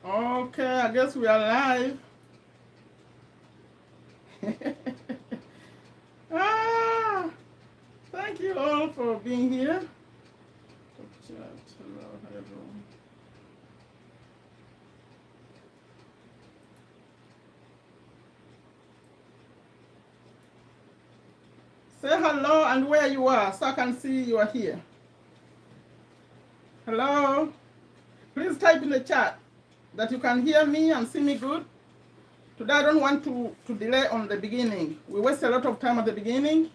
Okay, I guess we are live. ah, thank you all for being here. Say hello and where you are so I can see you are here. Hello. Please type in the chat that you can hear me and see me good. Today I don't want to delay on the beginning. We waste a lot of time at the beginning.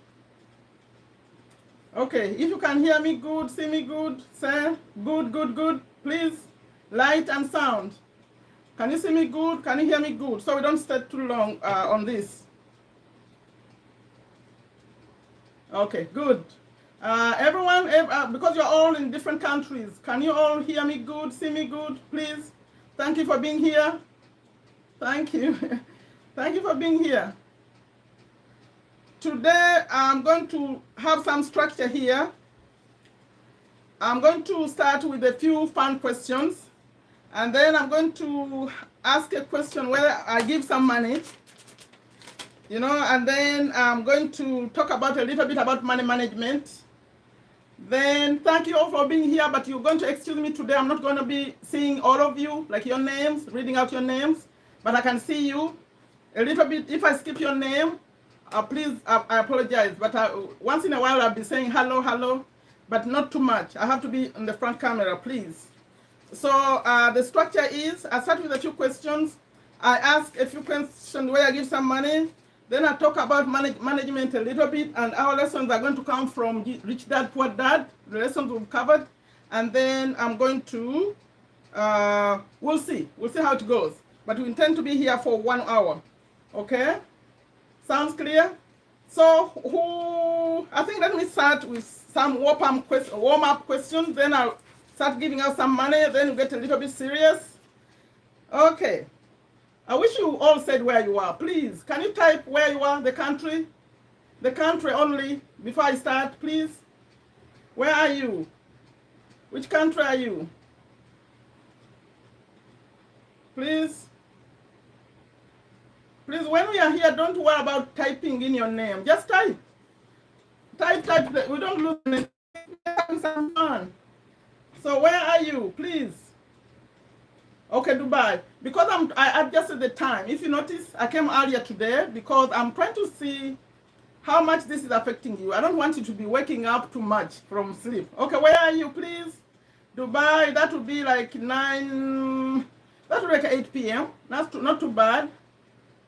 Okay, if you can hear me good, see me good, say good, good, good. Please, light and sound. Can you see me good? Can you hear me good? So we don't stay too long on this. Okay, good. Everyone, because you're all in different countries, can you all hear me good, see me good, please? Thank you for being here. Thank you. Thank you for being here. Today, I'm going to have some structure here. I'm going to start with a few fun questions, and then I'm going to ask a question where I give some money, you know, and then I'm going to talk about a little bit about money management. Then thank you all for being here, but you're going to excuse me today. I'm not going to be seeing all of you, like your names, reading out your names, but I can see you a little bit. If I skip your name, please, I apologize, but once in a while I'll be saying hello, hello, but not too much. I have to be on the front camera, please. So the structure is, I start with a few questions. I ask a few questions where I give some money. Then I talk about management a little bit, and our lessons are going to come from Rich Dad, Poor Dad, the lessons we've covered. And then I'm going to, we'll see how it goes. But we intend to be here for 1 hour, okay? Sounds clear? So I think let me start with some warm-up questions, then I'll start giving out some money, then we get a little bit serious. Okay. I wish you all said where you are. Please, can you type where you are, the country? The country only, before I start, please. Where are you? Which country are you? Please. Please, when we are here, don't worry about typing in your name. Just type. Type. We don't lose anything. Having some fun. So where are you? Please. Okay, Dubai. Because I adjusted the time. If you notice, I came earlier today because I'm trying to see how much this is affecting you. I don't want you to be waking up too much from sleep. Okay, where are you, please? Dubai, that would be like 9, that would be like 8 p.m. That's not too bad.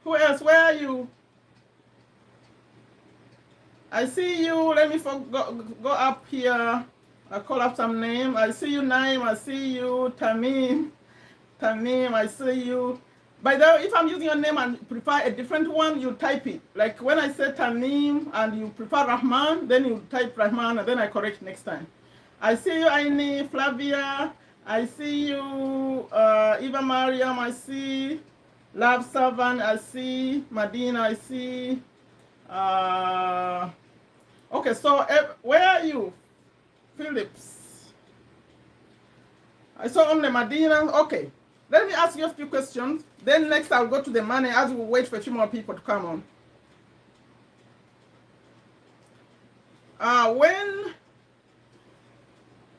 Who else? Where are you? I see you. Let me go up here. I'll call up some name. I see you, Naim. I see you, Tamim. Tamim, I see you. By the way, if I'm using your name and prefer a different one, you type it. Like when I say Tamim and you prefer Rahman, then you type Rahman and then I correct next time. I see you, Aini, Flavia. I see you, Eva Mariam. I see Love Savan. I see Madina. I see. Okay, so where are you? Phillips. I saw only Madina. Okay. Let me ask you a few questions. Then next I'll go to the money as we wait for a few more people to come on.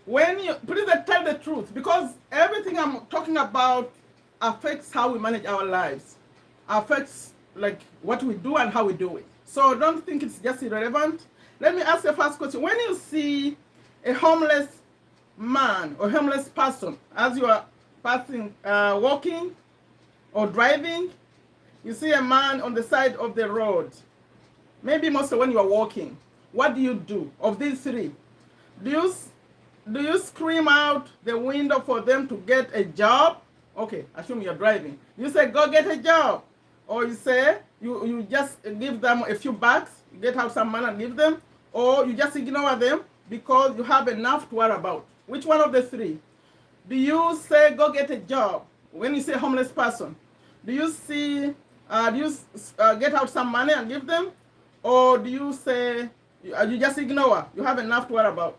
When you, please tell the truth, because everything I'm talking about affects how we manage our lives, affects like what we do and how we do it. So don't think it's just irrelevant. Let me ask the first question. When you see a homeless man or homeless person as you are passing, walking or driving, you see a man on the side of the road, maybe mostly when you are walking, what do you do? Of these three, do you scream out the window for them to get a job? Okay, assume you're driving. You say, go get a job. Or you say, you just give them a few bucks, get out some money and give them, or you just ignore them because you have enough to worry about. Which one of the three? Do you say, go get a job when you say homeless person? Do you get out some money and give them? Or do you say, you just ignore? You have enough to worry about.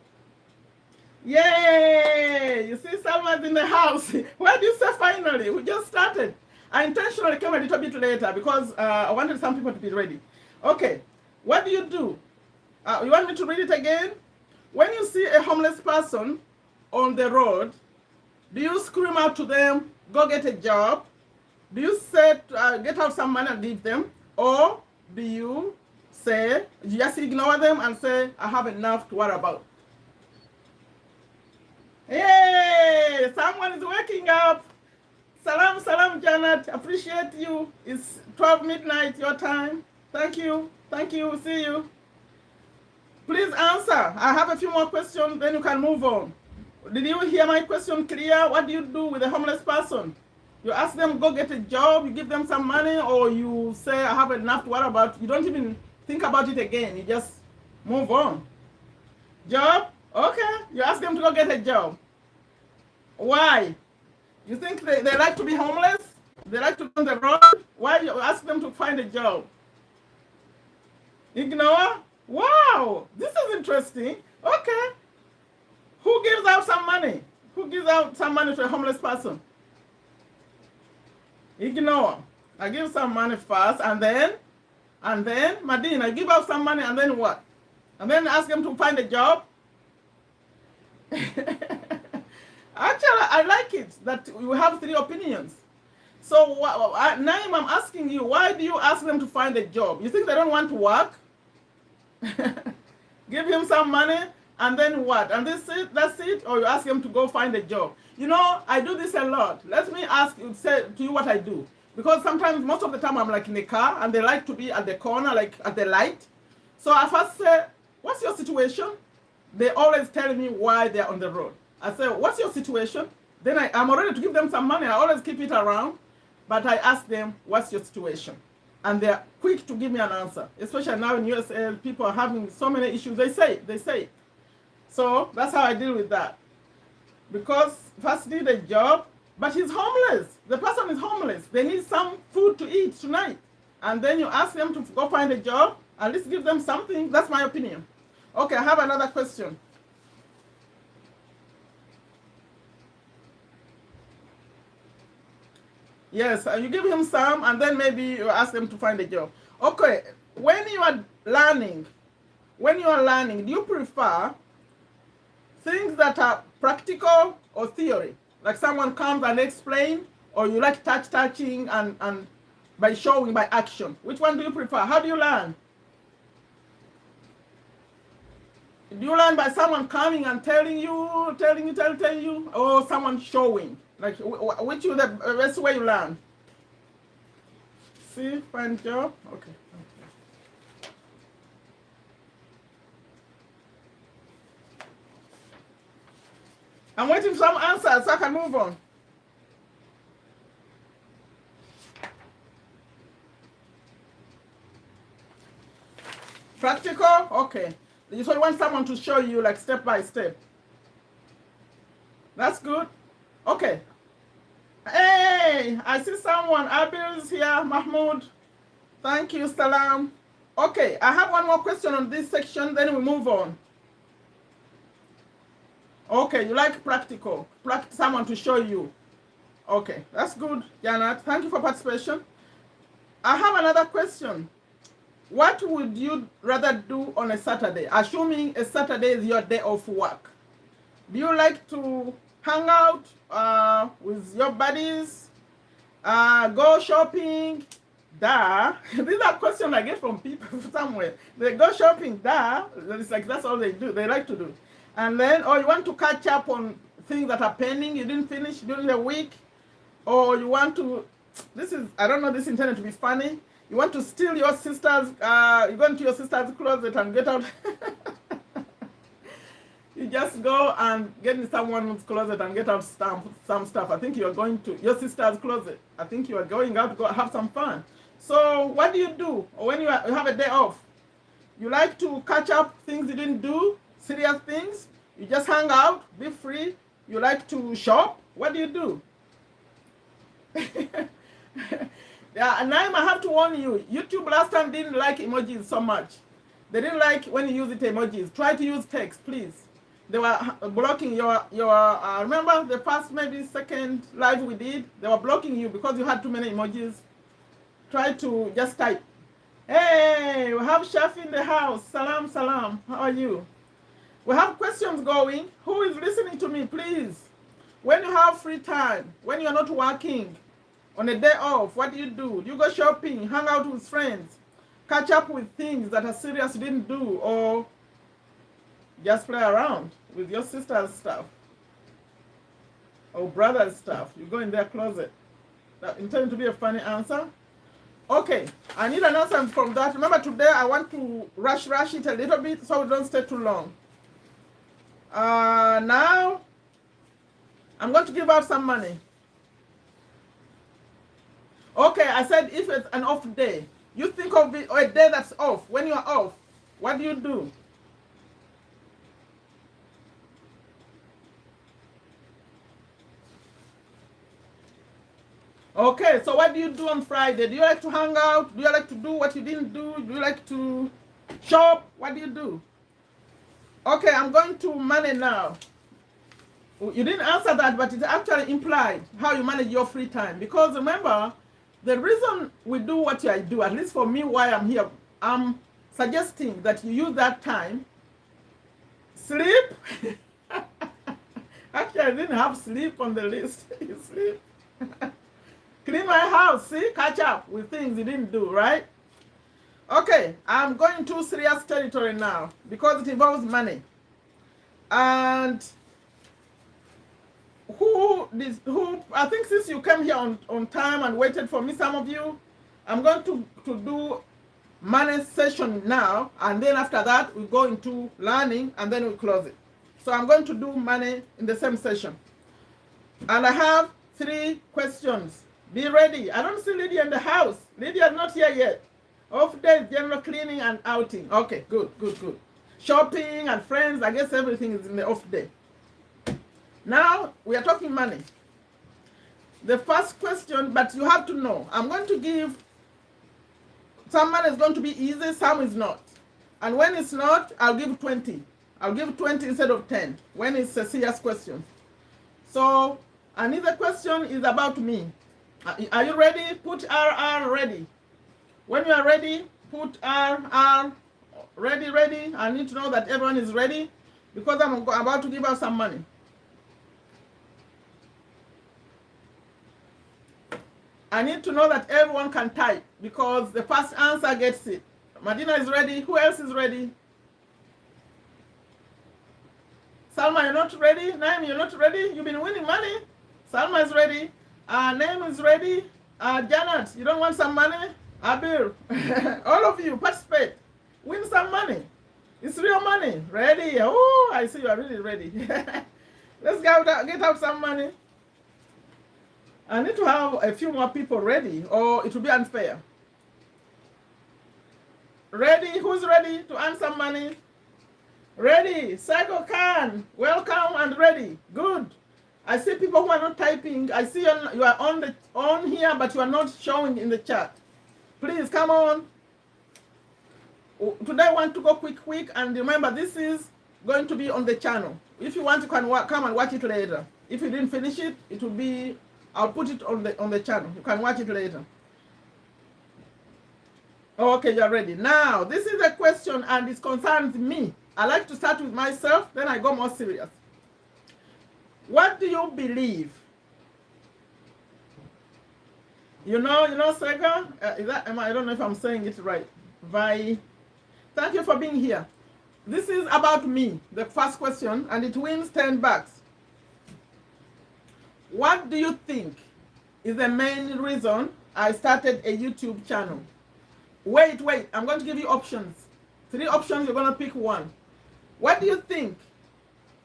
Yay! You see Salma's in the house. Why do you say finally? We just started. I intentionally came a little bit later because I wanted some people to be ready. Okay, what do? You want me to read it again? When you see a homeless person on the road, do you scream out to them, go get a job? Do you say, get out some money and give them? Or do you say, you just ignore them and say, I have enough to worry about? Hey, someone is waking up. Salam, salam, Janet. Appreciate you. It's 12 midnight your time. Thank you. Thank you. See you. Please answer. I have a few more questions, then you can move on. Did you hear my question clear? What do you do with a homeless person? You ask them, go get a job, you give them some money, or you say, I have enough to worry about. You don't even think about it again. You just move on. Job? Okay. You ask them to go get a job. Why? You think they like to be homeless? They like to be on the road? Why you ask them to find a job? Ignore? Wow, this is interesting. Okay. Who gives out some money? Who gives out some money to a homeless person? Ignore. I give some money first, and then, Madine, I give out some money, and then what? And then ask them to find a job? Actually, I like it that you have three opinions. So Naim, I'm asking you, why do you ask them to find a job? You think they don't want to work? Give him some money, and then what? And that's it? Or you ask him to go find a job? You know, I do this a lot. Let me say to you what I do. Because sometimes, most of the time, I'm like in the car, and they like to be at the corner, like at the light. So I first say, what's your situation? They always tell me why they're on the road. I say, what's your situation? Then I'm ready to give them some money. I always keep it around. But I ask them, what's your situation? And they're quick to give me an answer. Especially now in USA, people are having so many issues. They say. So that's how I deal with that. Because first need a job, but he's homeless. The person is homeless. They need some food to eat tonight. And then you ask them to go find a job, at least give them something. That's my opinion. Okay, I have another question. Yes, you give him some, and then maybe you ask them to find a job. Okay, when you are learning, do you prefer things that are practical or theory? Like someone comes and explain, or you like touching and by showing, by action? Which one do you prefer? How do you learn? Do you learn by someone coming and telling you, or someone showing? Like, which is the best way you learn? See, find job. Okay. I'm waiting for some answers so I can move on. Practical? Okay. So you want someone to show you like step by step. That's good. Okay. Hey, I see someone. Abil is here. Mahmoud. Thank you, Salam. Okay, I have one more question on this section, then we move on. Okay, you like practical. Someone to show you. Okay, that's good, Janet. Thank you for participation. I have another question. What would you rather do on a Saturday? Assuming a Saturday is your day of work. Do you like to hang out with your buddies? Go shopping? These are questions I get from people somewhere. They go shopping, It's like that's all they do. They like to do. And then, or you want to catch up on things that are pending, you didn't finish during the week, or you want to, I don't know, this intended to be funny. You want to steal your sister's, you go into your sister's closet and get out. You just go and get in someone's closet and get out some stuff. I think you are going to your sister's closet. I think you are going out to go have some fun. So what do you do when you have a day off? You like to catch up things you didn't do, serious things. You just hang out, be free. You like to shop. What do you do? Yeah, and I have to warn you, YouTube last time didn't like emojis so much. They didn't like when you use it emojis. Try to use text, please. They were blocking your remember the first, maybe second live we did, they were blocking you because you had too many emojis. Try to just type. Hey, we have Chef in the house. Salam, salam. How are you? We have questions going. Who is listening to me, please? When you have free time, when you're not working, on a day off, what do? Do you go shopping, hang out with friends, catch up with things that are serious you didn't do, or just play around with your sister's stuff or brother's stuff? You go in their closet. That intended to be a funny answer. Okay, I need an answer from that. Remember, today I want to rush it a little bit so we don't stay too long. Now, I'm going to give out some money. Okay, I said if it's an off day, you think of it, or a day that's off. When you're off, what do you do? Okay, so what do you do on Friday? Do you like to hang out? Do you like to do what you didn't do? Do you like to shop? What do you do? Okay, I'm going to money now. You didn't answer that, but it actually implied how you manage your free time. Because remember, the reason we do what I do, at least for me, why I'm here, I'm suggesting that you use that time. Sleep. Actually, I didn't have sleep on the list. You sleep. Clean my house, see? Catch up with things you didn't do, right? Okay, I'm going to serious territory now because it involves money. And who I think since you came here on time and waited for me, some of you, I'm going to do money session now, and then after that we go into learning and then we close it. So I'm going to do money in the same session. And I have 3 questions. Be ready. I don't see Lydia in the house. Lydia is not here yet. Off day, general cleaning and outing. Okay, good. Shopping and friends. I guess everything is in the off day. Now, we are talking money. The first question, but you have to know, I'm going to give, some money is going to be easy, some is not. And when it's not, I'll give 20. I'll give 20 instead of 10 when it's a serious question. So, another question is about me. Are you ready? Put RR ready. When you are ready, put RR ready. I need to know that everyone is ready because I'm about to give out some money. I need to know that everyone can type because the first answer gets it. Medina is ready. Who else is ready? Salma, you're not ready? Naim, you're not ready? You've been winning money. Salma is ready. Naim is ready. Janet, you don't want some money? Abir, all of you participate. Win some money. It's real money. Ready? Oh, I see you are really ready. Let's get out some money. I need to have a few more people ready or it will be unfair. Ready? Who's ready to earn some money? Ready? Psycho Khan, welcome and ready. Good. I see people who are not typing. I see you are on here, but you are not showing in the chat. Please come on. Today I want to go quick, and remember this is going to be on the channel. If you want, you can come and watch it later. If you didn't finish it, it will be. I'll put it on the channel. You can watch it later. Okay, you're ready. Now, this is a question and it concerns me. I like to start with myself, then I go more serious. What do you believe? You know, Sega? I don't know if I'm saying it right. Thank you for being here. This is about me, the first question, and it wins $10. What do you think is the main reason I started a YouTube channel? Wait, I'm going to give you options. 3 options, you're going to pick one. What do you think,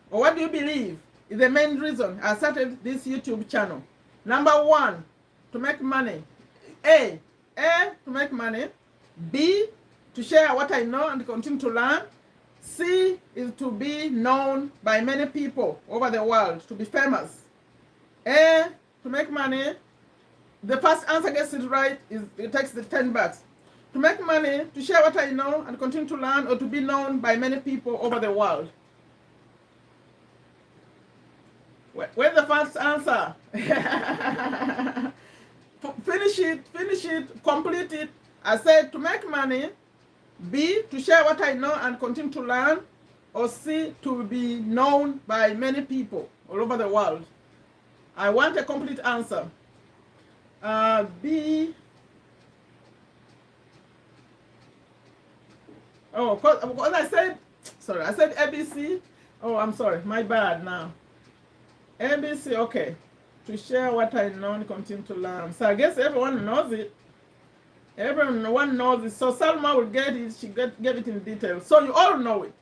or what do you believe is the main reason I started this YouTube channel? Number 1, to make money. A, to make money. B, to share what I know and continue to learn. C, is to be known by many people over the world, to be famous. A, to make money. The first answer gets it right, it takes the $10. To make money, to share what I know and continue to learn, or to be known by many people over the world. Where's the first answer? Finish it, complete it. I said to make money, B, to share what I know and continue to learn, or C, to be known by many people all over the world. I want a complete answer. B. Oh, because I said ABC. Oh, I'm sorry, my bad now. ABC, okay. To share what I know and continue to learn. So I guess everyone knows it. Everyone knows it. So Salma will get it. She gave it in detail. So you all know it.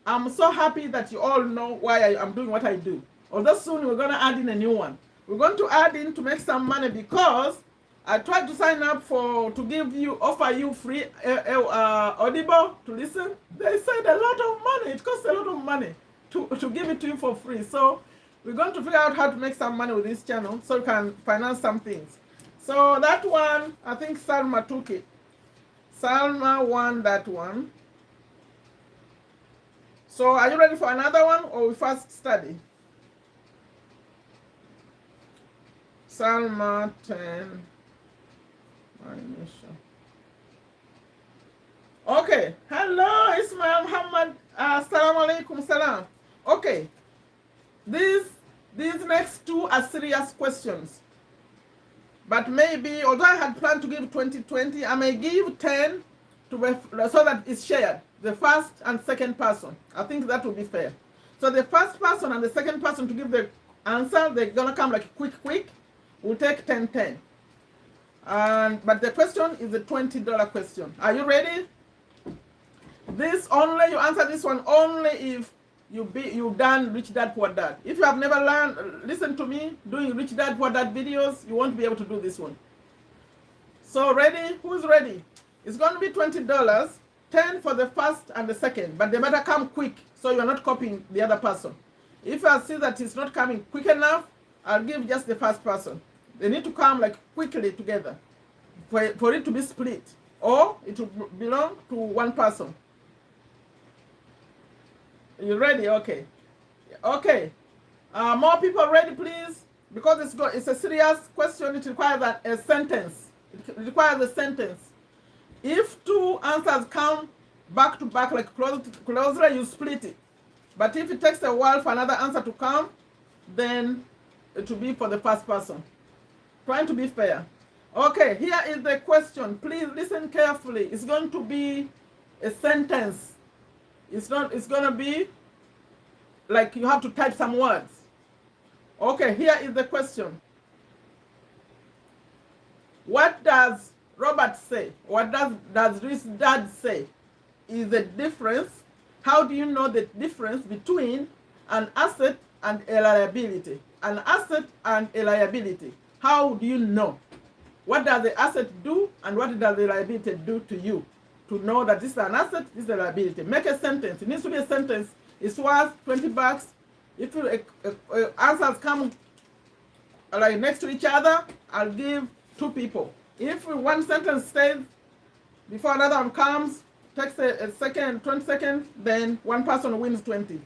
I'm so happy that you all know why I'm doing what I do. Although soon we're going to add in a new one. We're going to add in to make some money because I tried to sign up offer you free Audible to listen. They said a lot of money. It costs a lot of money to give it to you for free. So we're going to figure out how to make some money with this channel so we can finance some things. So that one, I think Salma took it. Salma won that one. So are you ready for another one or we first study? Salma 10. Okay. Hello, Ismail Muhammad. Assalamu alaikum salam. Okay. These next two are serious questions. But maybe, although I had planned to give 20, I may give 10 so that it's shared. The first and second person. I think that will be fair. So the first person and the second person to give the answer, they're going to come like quick. We'll take 10. But the question is a $20 question. Are you ready? You answer this one only if you've done Rich Dad Poor Dad. If you have never listen to me doing Rich Dad Poor Dad videos, you won't be able to do this one. So ready? Who's ready? It's going to be $20, 10 for the first and the second, but they better come quick so you're not copying the other person. If I see that it's not coming quick enough, I'll give just the first person. They need to come like quickly together for it to be split, or it will belong to one person. You ready? Okay. More people ready, please, because it's a serious question. It requires a sentence. It requires a sentence. If two answers come back to back, like closely, you split it. But if it takes a while for another answer to come, then it will be for the first person. Trying to be fair. Okay, here is the question. Please listen carefully. It's going to be a sentence. It's going to be like you have to type some words. Okay, here is the question. What does Robert say? What does Rich Dad say is the difference? How do you know the difference between an asset and a liability? An asset and a liability. How do you know? What does the asset do and what does the liability do to you? To know that this is an asset, this is a liability. Make a sentence. It needs to be a sentence. It's worth $20. If answers come like next to each other, I'll give 2 people. If one sentence stays before another one comes, takes a second, 20 seconds, then one person wins 20.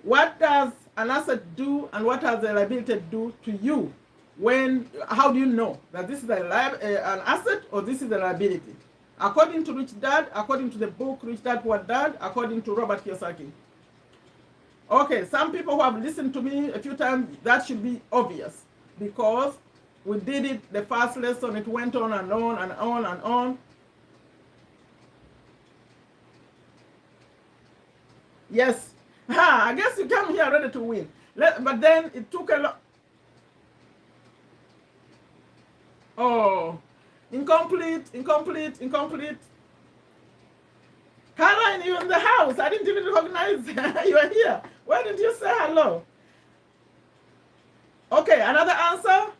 What does an asset do and what does a liability do to you? How do you know that this is an asset or this is a liability? According to Rich Dad, according to the book Rich Dad Poor Dad, according to Robert Kiyosaki. Okay, some people who have listened to me a few times, that should be obvious because we did it the first lesson. It went on and on and on and on. Yes. I guess you come here ready to win. But then it took a lot. Oh, incomplete. Caroline, you're in the house. I didn't even recognize you are here. Why didn't you say hello? Okay, another answer.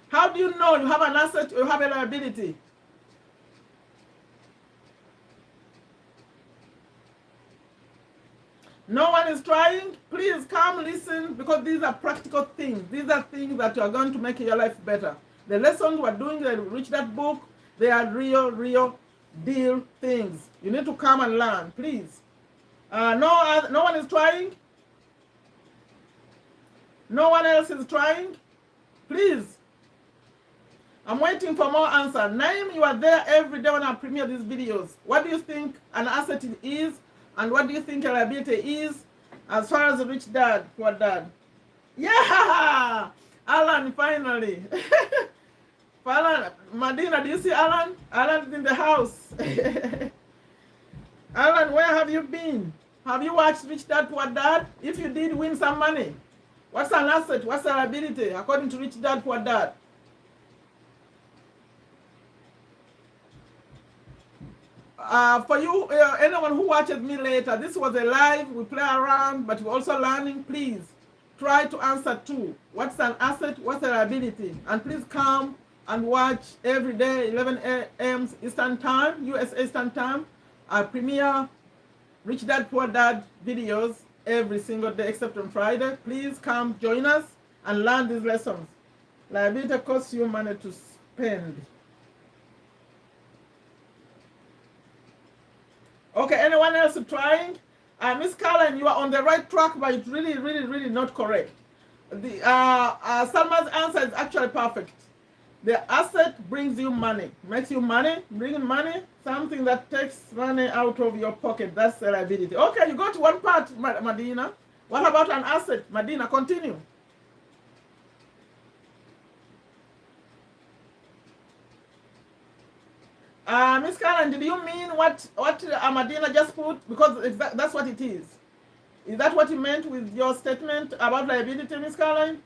How do you know you have an asset or you have a liability? No one is trying. Please come listen because these are practical things. These are things that you are going to make your life better. The lessons we're doing, the Rich Dad book, they are real deal things. You need to come and learn, please. No one is trying. No one else is trying. Please. I'm waiting for more answer. Name, you are there every day when I premiere these videos. What do you think an asset is? And what do you think a liability is? As far as a rich dad, poor dad. Yeah! Alan, finally. Alan, Madina, do you see Alan? Alan is in the house. Alan, where have you been? Have you watched Rich Dad, Poor Dad? If you did, win some money. What's an asset? What's a liability according to Rich Dad, Poor Dad? For you, anyone who watches me later, this was a live, we play around, but we're also learning. Please try to answer too. What's an asset? What's a liability? And please come and watch every day, 11 a.m. Eastern Time, US Eastern Time. I premiere Rich Dad, Poor Dad videos every single day except on Friday. Please come join us and learn these lessons. Liability costs you money to spend. Okay, anyone else trying? Miss Carlin, you are on the right track, but it's really not correct. The Salma's answer is actually perfect. The asset brings you money, makes you money, bringing money, something that takes money out of your pocket. That's the liability. Okay, you got one part, Madina. What about an asset? Madina, continue. Miss Karen, did you mean what Madina just put? Because that's what it is. Is that what you meant with your statement about liability, Miss Caroline?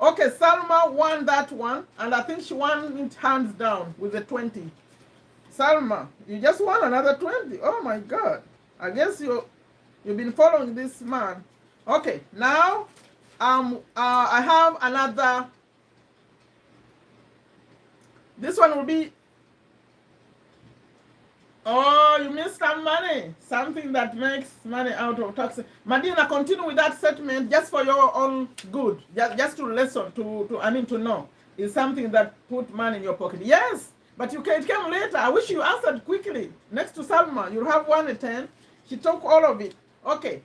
Okay, Salma won that one, and I think she won it hands down with the 20. Salma, you just won another 20. Oh my God. I guess you've been following this man. Okay, now I have another. This one will be, oh, you missed some money. Something that makes money out of taxes. Madina, continue with that statement just for your own good. Just to listen, to know. Is something that put money in your pocket. Yes, but it came later. I wish you answered quickly. Next to Salma, you'll have 1 and 10. She took all of it. Okay,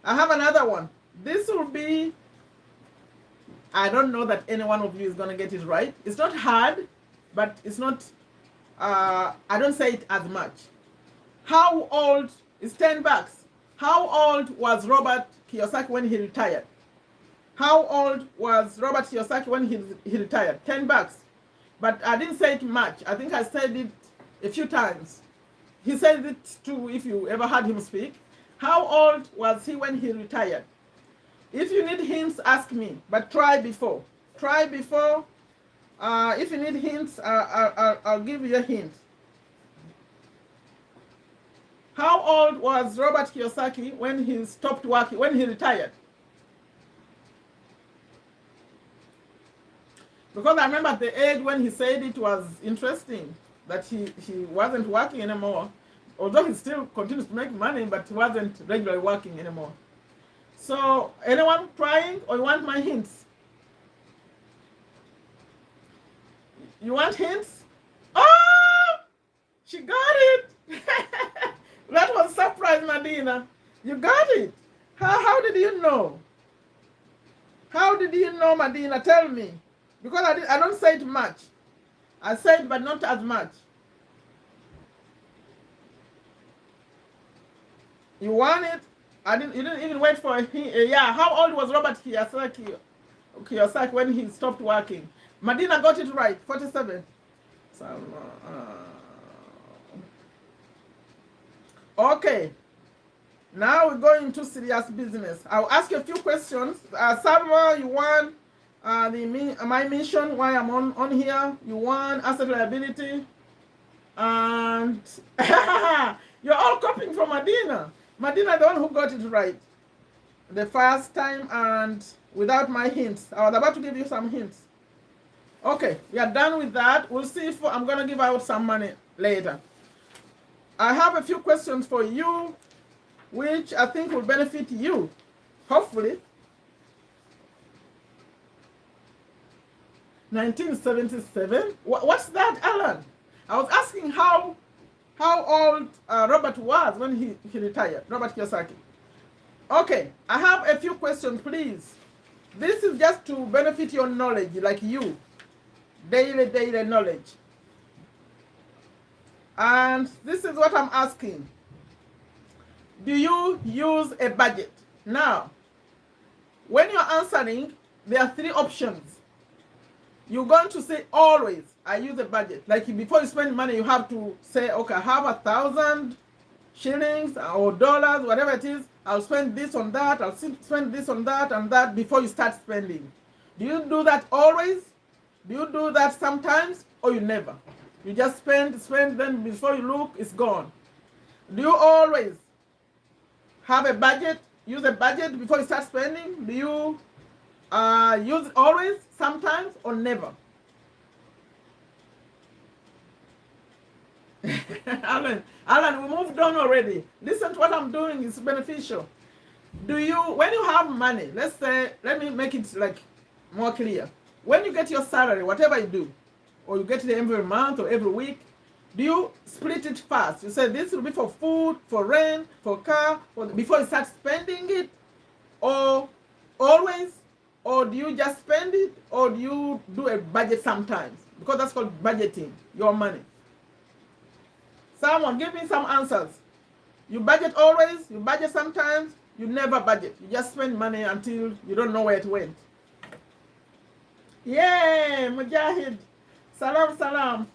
I have another one. This will be, I don't know that any one of you is going to get it right. It's not hard, but it's not, I don't say it as much. How old is $10? How old was Robert Kiyosaki when he retired? How old was Robert Kiyosaki when he retired? $10. But I didn't say it much. I think I said it a few times. He said it too if you ever heard him speak. How old was he when he retired? If you need hints, ask me. But try before. Try before. If you need hints, I'll give you a hint. How old was Robert Kiyosaki when he stopped working, when he retired? Because I remember at the age when he said it was interesting that he wasn't working anymore. Although he still continues to make money, but he wasn't regularly working anymore. So, anyone trying, or you want my hints? You want hints? Oh! She got it! That was a surprise, Madina. You got it. How did you know? How did you know, Madina? Tell me. Because I don't say it much. I say it, but not as much. You want it? You didn't even wait for a hint. Yeah, how old was Robert Kiyosaki when he stopped working? Madina got it right, 47. Okay. Now we're going into serious business. I'll ask you a few questions. Salma, you want my mission, why I'm on here. You want asset liability. And you're all copying from Madina. Madina, the one who got it right the first time and without my hints. I was about to give you some hints. Okay, we are done with that. We'll see if I'm going to give out some money later. I have a few questions for you, which I think will benefit you, hopefully. 1977? What's that, Alan? I was asking how how old Robert was when he retired, Robert Kiyosaki. Okay, I have a few questions, please. This is just to benefit your knowledge, like you, daily knowledge. And this is what I'm asking. Do you use a budget? Now, when you're answering, there are three options. You're going to say always, I use a budget. Like before you spend money, you have to say, okay, I have 1,000 shillings or dollars, whatever it is. I'll spend this on that. I'll spend this on that and that before you start spending. Do you do that always? Do you do that sometimes or you never? You just spend, then before you look, it's gone. Do you always have a budget, use a budget before you start spending? Do you use it always, sometimes, or never? Alan, we moved on already. Listen to what I'm doing, it's beneficial. Do you, when you have money, let's say, let me make it like more clear. When you get your salary, whatever you do, or you get it every month or every week, do you split it fast? You say this will be for food, for rent, for car, before you start spending it? Or always? Or do you just spend it? Or do you do a budget sometimes? Because that's called budgeting, your money. Someone, give me some answers. You budget always, you budget sometimes, you never budget. You just spend money until you don't know where it went. Yay, Mujahid. Salam, salam.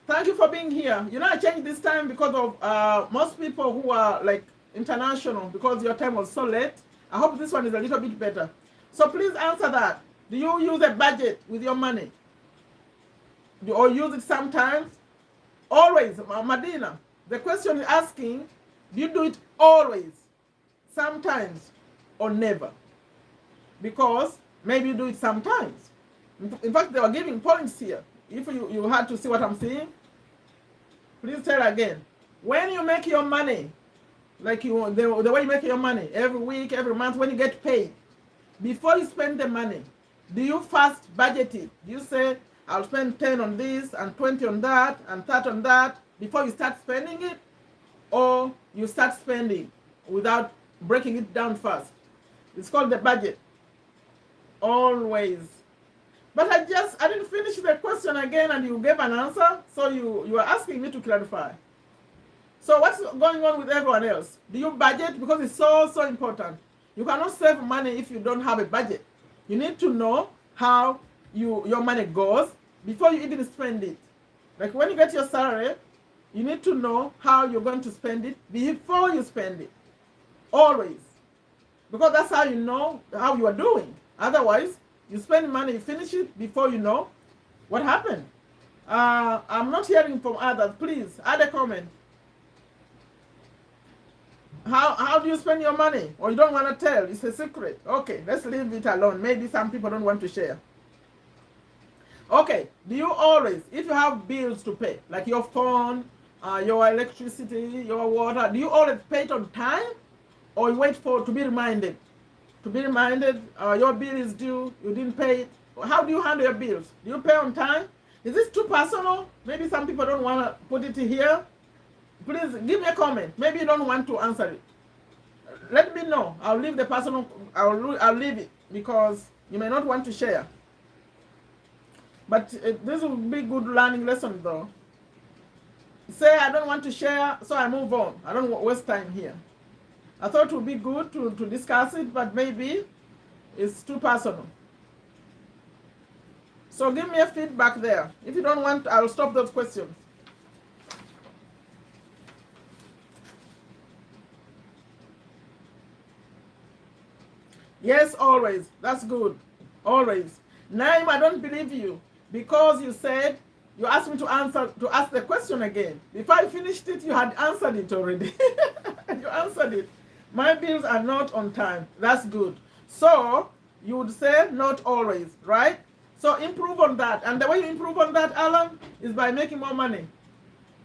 Thank you for being here. You know, I changed this time because of most people who are like international, because your time was so late. I hope this one is a little bit better. So please answer that. Do you use a budget with your money? Or use it sometimes? Always, Madina. The question is asking, do you do it always, sometimes, or never? Because maybe you do it sometimes. In fact, they were giving points here. If you had to see what I'm saying, please tell again. When you make your money, like the way you make your money, every week, every month, when you get paid, before you spend the money, do you first budget it? Do you say, I'll spend 10 on this and 20 on that and 30 on that before you start spending it? Or you start spending without breaking it down first? It's called the budget. Always. But I didn't finish the question again and you gave an answer. So you are asking me to clarify. So what's going on with everyone else? Do you budget? Because it's so important. You cannot save money if you don't have a budget. You need to know how your money goes before you even spend it. Like when you get your salary, you need to know how you're going to spend it before you spend it. Always. Because that's how you know how you are doing. Otherwise, you spend money, you finish it before you know what happened. I'm not hearing from others. Please add a comment. How do you spend your money? Or you don't want to tell? It's a secret. Okay, let's leave it alone. Maybe some people don't want to share. Okay, do you always, if you have bills to pay, like your phone, your electricity, your water, do you always pay it on time? Or you wait to be reminded? To be reminded, your bill is due, you didn't pay it. How do you handle your bills? Do you pay on time? Is this too personal? Maybe some people don't want to put it here. Please give me a comment. Maybe you don't want to answer it. Let me know. I'll leave the personal, I'll leave it because you may not want to share. But this will be good learning lesson though. Say I don't want to share, so I move on. I don't waste time here. I thought it would be good to discuss it, but maybe it's too personal. So give me a feedback there. If you don't want, I'll stop those questions. Yes, always. That's good. Always. Naim, I don't believe you because you said you asked me to ask the question again. If I finished it, you had answered it already. You answered it. My bills are not on time. That's good. So you would say not always, right? So improve on that. And the way you improve on that, Alan, is by making more money.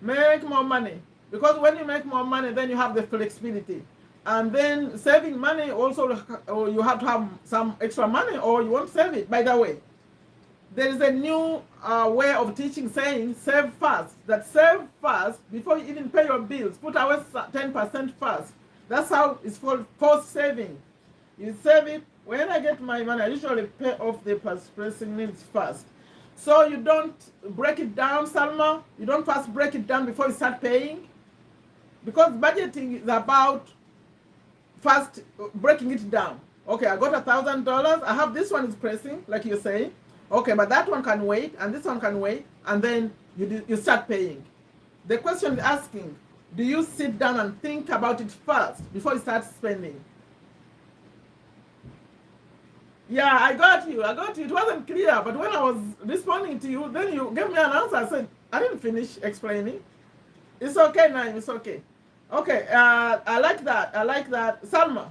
Make more money. Because when you make more money, then you have the flexibility. And then saving money also, or you have to have some extra money or you won't save it, by the way. there is a new way of teaching saying save first. That save first before you even pay your bills. Put away 10% first. That's how it's called forced saving. You save it. When I get my money, I usually pay off the pressing needs first. So you don't break it down, Salma. You don't first break it down before you start paying. Because budgeting is about first breaking it down. Okay, I got $1,000. I have this one is pressing, like you say. Okay, but that one can wait, and this one can wait, and then you start paying. The question is asking, do you sit down and think about it first before you start spending? Yeah, I got you. It wasn't clear, but when I was responding to you, then you gave me an answer. I said, I didn't finish explaining. It's okay, Naim, it's okay. Okay, I like that. Salma,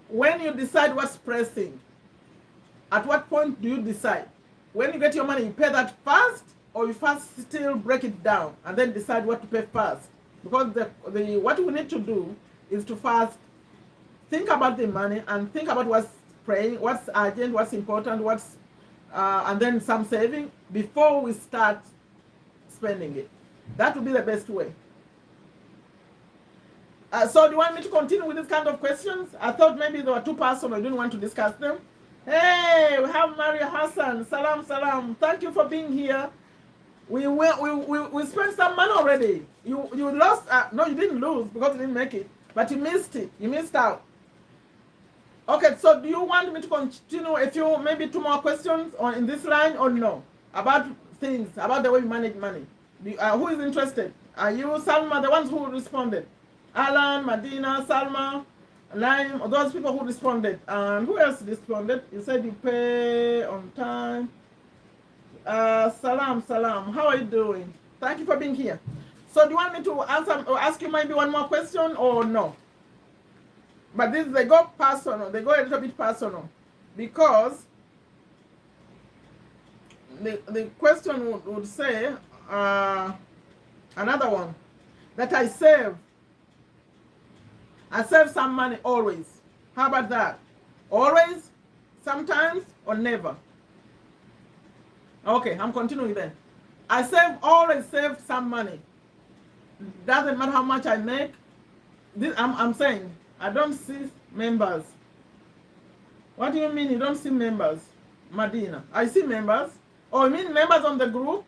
when you decide what's pressing, at what point do you decide? When you get your money, you pay that first, or you first still break it down and then decide what to pay first? Because what we need to do is to first think about the money and think about what's praying, what's urgent, what's important, and then some saving before we start spending it. That would be the best way. So do you want me to continue with this kind of questions? I thought maybe there were two persons, I didn't want to discuss them. Hey, we have Maria Hassan. Salam, salam. Thank you for being here. We spent some money already. You lost. No, you didn't lose because you didn't make it, but you missed it. You missed out. Okay, so do you want me to continue maybe two more questions in this line or no? About things, about the way we manage money. Who is interested? Are you, Salma, the ones who responded? Alan, Medina, Salma, Naim, those people who responded. And who else responded? You said you pay on time. Salam. How are you doing? Thank you for being here. So do you want me to answer or ask you maybe one more question or no? But they go personal. They go a little bit personal because the question would say another one that I save some money always. How about that? Always, sometimes, or never? Okay, I'm continuing then. I always save some money. Doesn't matter how much I make. I'm saying I don't see members. What do you mean you don't see members, Medina? I see members. Oh, you mean members on the group?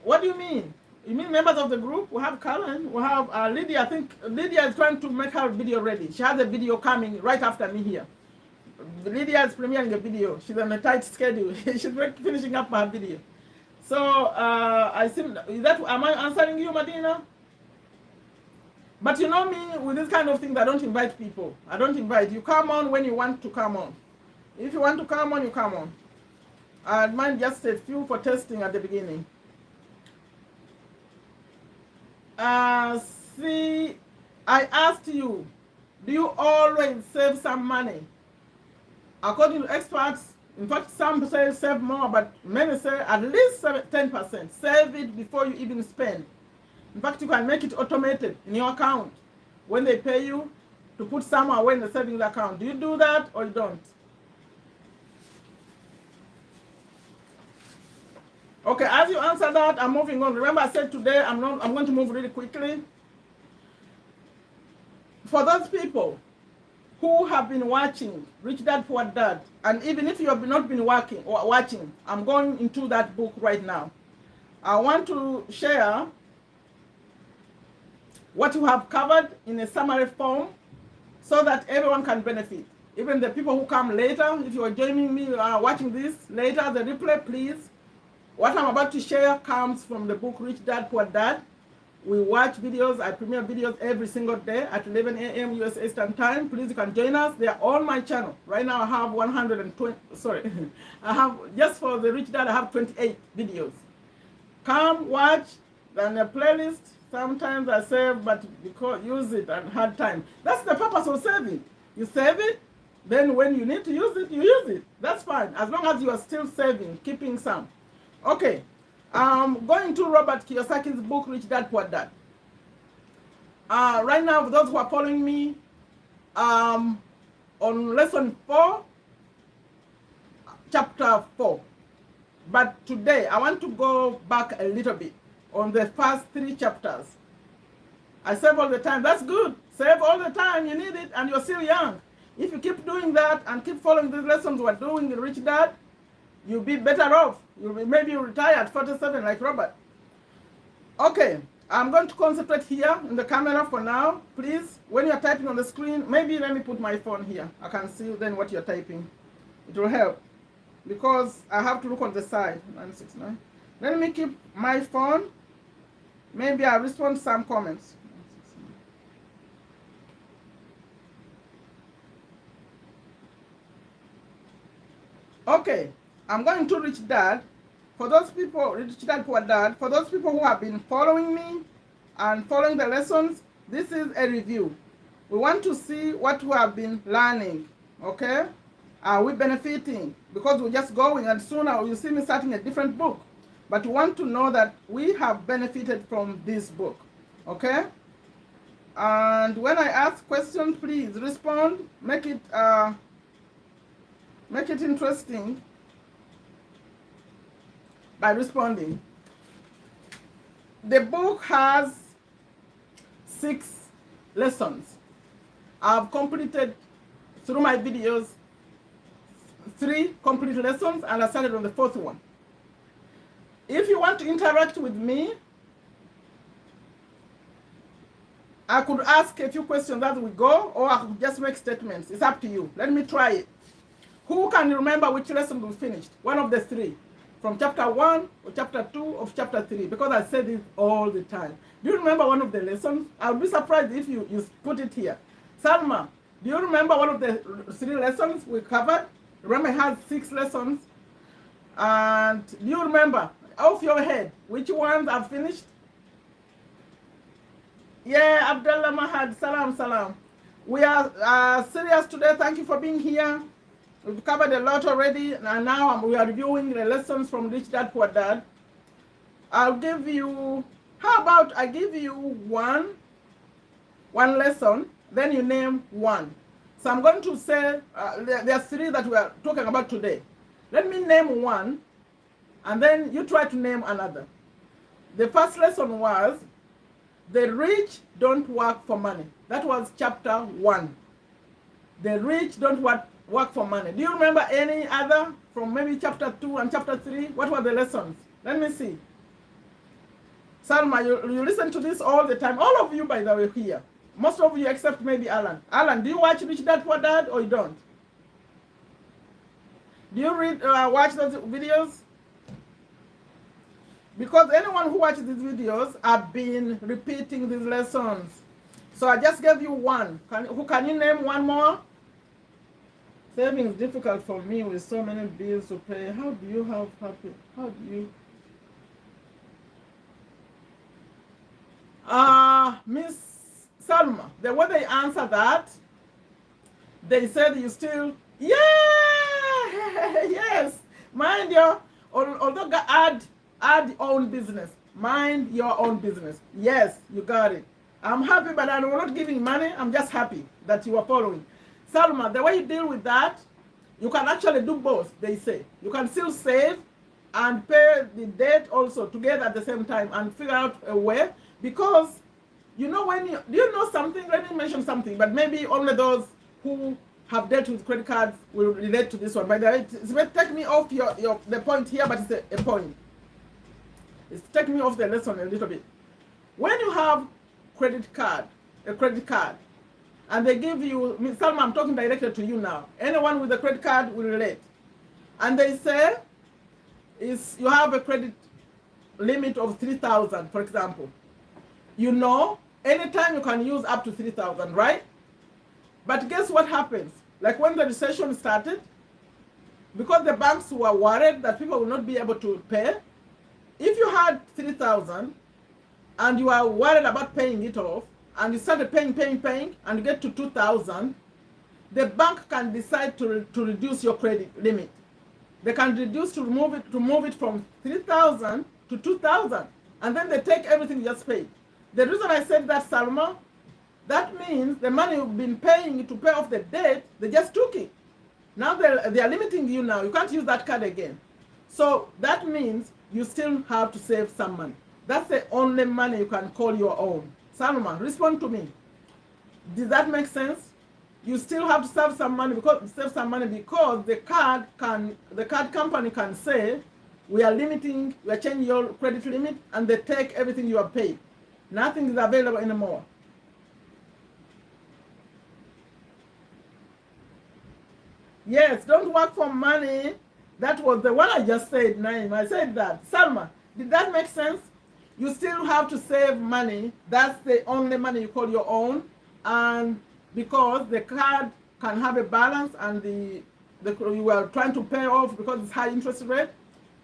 What do you mean? You mean members of the group? We have Karen, we have Lydia. I think Lydia is trying to make her video ready. She has a video coming right after me here. Lydia is premiering a video. She's on a tight schedule. She's finishing up her video. So I see am I answering you, Medina? But you know me, with this kind of things, I don't invite people. I don't invite. You come on when you want to come on. If you want to come on, you come on. I might just a few for testing at the beginning. See, I asked you, do you always save some money? According to experts, in fact, some say save more, but many say at least 10%. Save it before you even spend. In fact, you can make it automated in your account. When they pay you, to put some away in the savings account. Do you do that or you don't? Okay, as you answer that, I'm moving on. Remember I said today I'm going to move really quickly. For those people who have been watching Rich Dad Poor Dad, and even if you have not been watching, I'm going into that book right now. I want to share what you have covered in a summary form so that everyone can benefit. Even the people who come later, if you are joining me watching this later, the replay, please. What I'm about to share comes from the book Rich Dad Poor Dad. We watch videos, I premiere videos every single day at 11 a.m. US Eastern Time. Please, you can join us. They are on my channel. Right now I have 120, sorry. I have, just for the Rich Dad, I have 28 videos. Come watch, then a playlist. Sometimes I save, but because use it and hard time. That's the purpose of saving. You save it, then when you need to use it, you use it. That's fine, as long as you are still saving, keeping some. Okay, going to Robert Kiyosaki's book, Rich Dad Poor Dad. Right now, for those who are following me, on lesson 4, chapter 4. But today, I want to go back a little bit on the first 3 chapters. I save all the time. That's good. Save all the time. You need it, and you're still young. If you keep doing that and keep following the lessons we're doing in Rich Dad, you'll be better off. Maybe you'll retire at 47 like Robert. Okay, I'm going to concentrate here in the camera for now. Please, when you're typing on the screen, maybe let me put my phone here. I can see then what you're typing. It will help, because I have to look on the side. 969. Let me keep my phone. Maybe I'll respond to some comments. Okay, I'm going to Rich Dad. For those people, Rich Dad Poor Dad, for those people who have been following me and following the lessons, this is a review. We want to see what we have been learning, okay? Are we benefiting? Because we're just going, and soon you'll see me starting a different book. But we want to know that we have benefited from this book, okay? And when I ask questions, please respond. Make it interesting by responding. The book has 6 lessons. I've completed through my videos 3 complete lessons, and I started on the 4th one. If you want to interact with me, I could ask a few questions as we go, or I could just make statements. It's up to you. Let me try it. Who can remember which lesson we finished? One of the 3. From chapter 1 or chapter 2 or chapter 3, because I say this all the time. Do you remember one of the lessons? I would be surprised if you put it here. Salma, do you remember one of the 3 lessons we covered? Remember, it has 6 lessons. And do you remember, off your head, which ones I've finished? Yeah, Abdullah Mahad, salam. We are serious today. Thank you for being here. We've covered a lot already, and now we are reviewing the lessons from Rich Dad Poor Dad. I'll give you, how about I give you one lesson, then you name one. So I'm going to say, there are 3 that we are talking about today. Let me name one, and then you try to name another. The first lesson was, the rich don't work for money. That was chapter 1. The rich don't work for money. Do you remember any other from maybe chapter 2 and chapter 3? What were the lessons? Let me see. Salma, you listen to this all the time. All of you, by the way, here. Most of you except maybe Alan. Alan, do you watch Rich Dad Poor Dad or you don't? Do you watch those videos? Because anyone who watches these videos have been repeating these lessons. So I just gave you one. Can you name one more? Saving is difficult for me with so many bills to pay. How do you have happy? How do you? Miss Salma, the way they answer that, they said you still, yeah, yes, mind your, although add own business, mind your own business. Yes, you got it. I'm happy, but I'm not giving money. I'm just happy that you are following. Salma, the way you deal with that, you can actually do both, they say. You can still save and pay the debt also together at the same time and figure out a way, because you know, when you, do you know something? Let me mention something, but maybe only those who have dealt with credit cards will relate to this one. By the way, it's take me off the point here, but it's a point. It's taking me off the lesson a little bit. When you have a credit card, and they give you, Salma, I'm talking directly to you now. Anyone with a credit card will relate. And they say, you have a credit limit of 3,000, for example. You know, anytime you can use up to 3,000, right? But guess what happens? Like when the recession started, because the banks were worried that people will not be able to pay, if you had 3,000 and you are worried about paying it off, and you started paying, and you get to 2,000, the bank can decide to reduce your credit limit. They can reduce to move it from 3,000 to 2,000, and then they take everything you just paid. The reason I said that, Salma, that means the money you've been paying to pay off the debt, they just took it. Now they are limiting you now. You can't use that card again. So that means you still have to save some money. That's the only money you can call your own. Salma, respond to me. Does that make sense? You still have to save some money because the card company can say we are changing your credit limit, and they take everything you have paid. Nothing is available anymore. Yes, don't work for money. That was the one I just said, Naim. I said that. Salma, did that make sense? You still have to save money. That's the only money you call your own. And because the card can have a balance, and you are trying to pay off because it's high interest rate,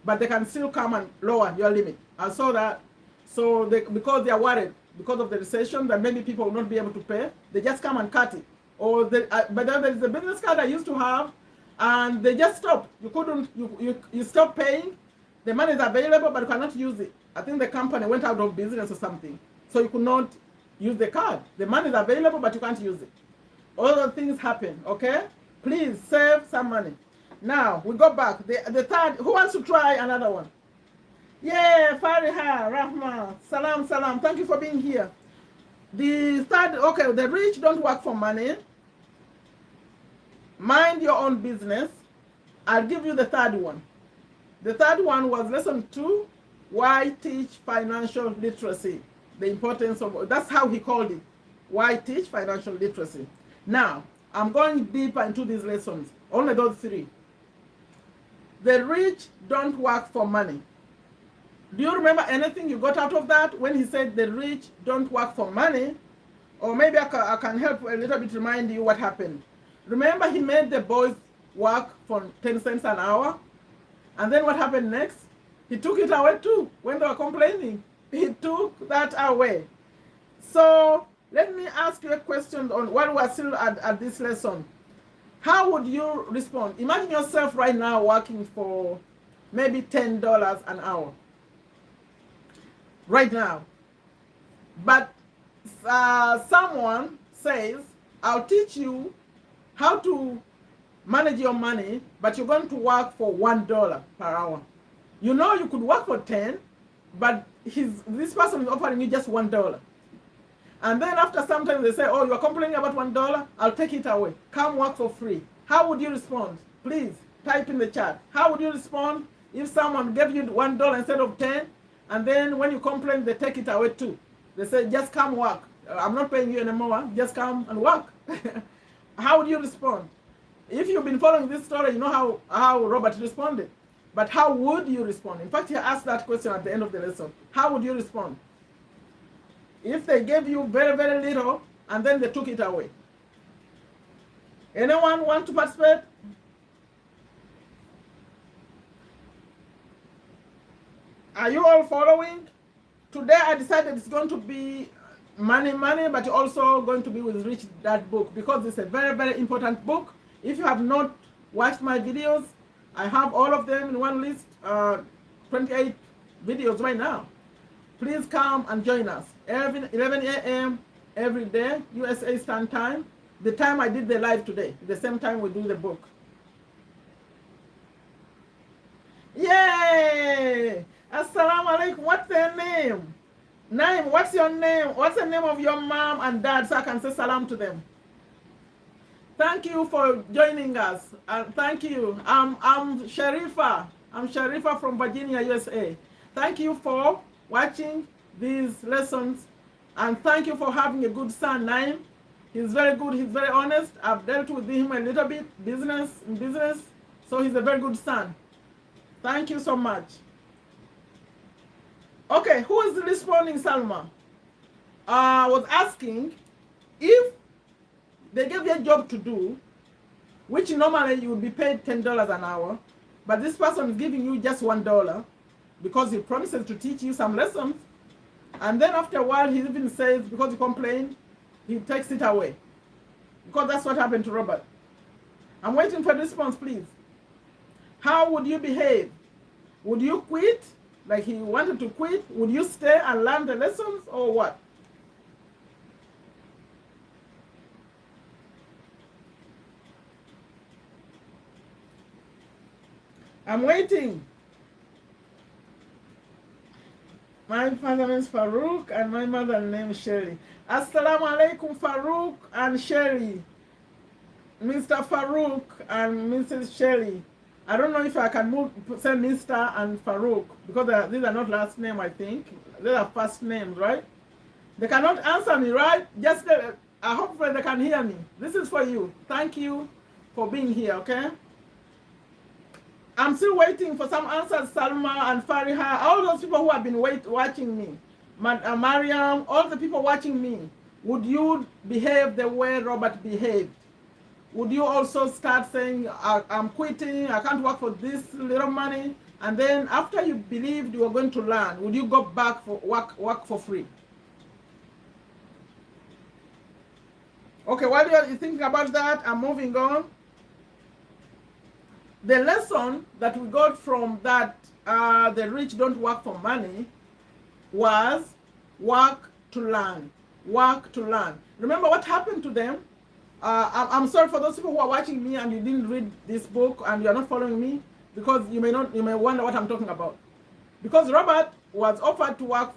but they can still come and lower your limit. I saw that. So because they are worried because of the recession that maybe people will not be able to pay, they just come and cut it. Or but there is a business card I used to have, and they just stopped. You stop paying. The money is available, but you cannot use it. I think the company went out of business or something, so you could not use the card. The money is available, but you can't use it. All those things happen. Okay, please save some money. Now we go back. The third. Who wants to try another one? Yeah, Fariha, Rahma, salam, salam. Thank you for being here. The third. Okay, the rich don't work for money. Mind your own business. I'll give you the third one. The third one was lesson 2, why teach financial literacy. The importance of, that's how he called it. Why teach financial literacy. Now, I'm going deeper into these lessons. Only those 3. The rich don't work for money. Do you remember anything you got out of that when he said the rich don't work for money? Or maybe I can help a little bit remind you what happened. Remember, he made the boys work for 10 cents an hour? And then what happened next? He took it away too when they were complaining. He took that away. So let me ask you a question on while we're still at this lesson. How would you respond? Imagine yourself right now working for maybe $10 an hour. Right now. But someone says, I'll teach you how to manage your money, but you're going to work for $1 per hour. You know you could work for 10, but this person is offering you just $1. And then after some time they say, oh, you're complaining about $1, I'll take it away. Come work for free. How would you respond? Please type in the chat. How would you respond if someone gave you $1 instead of 10, and then when you complain, they take it away too? They say, just come work. I'm not paying you anymore. Just come and work. How would you respond? If you've been following this story, you know how Robert responded. But how would you respond? In fact, he asked that question at the end of the lesson. How would you respond? If they gave you very, very little, and then they took it away. Anyone want to participate? Are you all following? Today I decided it's going to be money, but also going to be with Rich Dad book, because it's a very, very important book. If you have not watched my videos, I have all of them in one list, 28 videos right now. Please come and join us. 11 a.m. every day, USA Standard Time. The time I did the live today, the same time we do the book. Yay! Assalamu alaikum. What's their name? Naim, what's your name? What's the name of your mom and dad so I can say salam to them? Thank you for joining us. Thank you. I'm Sherifa. I'm Sherifa from Virginia, USA. Thank you for watching these lessons, and thank you for having a good son, Naim. He's very good. He's very honest. I've dealt with him a little bit, business, so he's a very good son. Thank you so much. Okay, who is responding, Salma? I was asking if they gave you a job to do, which normally you would be paid $10 an hour, but this person is giving you just $1 because he promises to teach you some lessons, and then after a while he even says, because you complain, he takes it away. Because that's what happened to Robert. I'm waiting for the response, please. How would you behave? Would you quit? Like he wanted to quit? Would you stay and learn the lessons, or what? I'm waiting. My father name is Farouk and my mother name is Sherry. Assalamu alaikum, Farouk and Sherry. Mr. Farouk and Mrs. Sherry. I don't know if I can say Mr. and Farouk because these are not last name, I think. They are first names, right? They cannot answer me, right? Just I hope they can hear me. This is for you. Thank you for being here, okay? I'm still waiting for some answers, Salma and Fariha, all those people who have been watching me. Mariam, all the people watching me. Would you behave the way Robert behaved? Would you also start saying, I'm quitting, I can't work for this little money? And then after you believed you were going to learn, would you go back for work for free? Okay, while you're thinking about that, I'm moving on. The lesson that we got from that the rich don't work for money was work to learn. Work to learn. Remember what happened to them? I'm sorry for those people who are watching me and you didn't read this book and you're not following me because you may wonder what I'm talking about. Because Robert was offered to work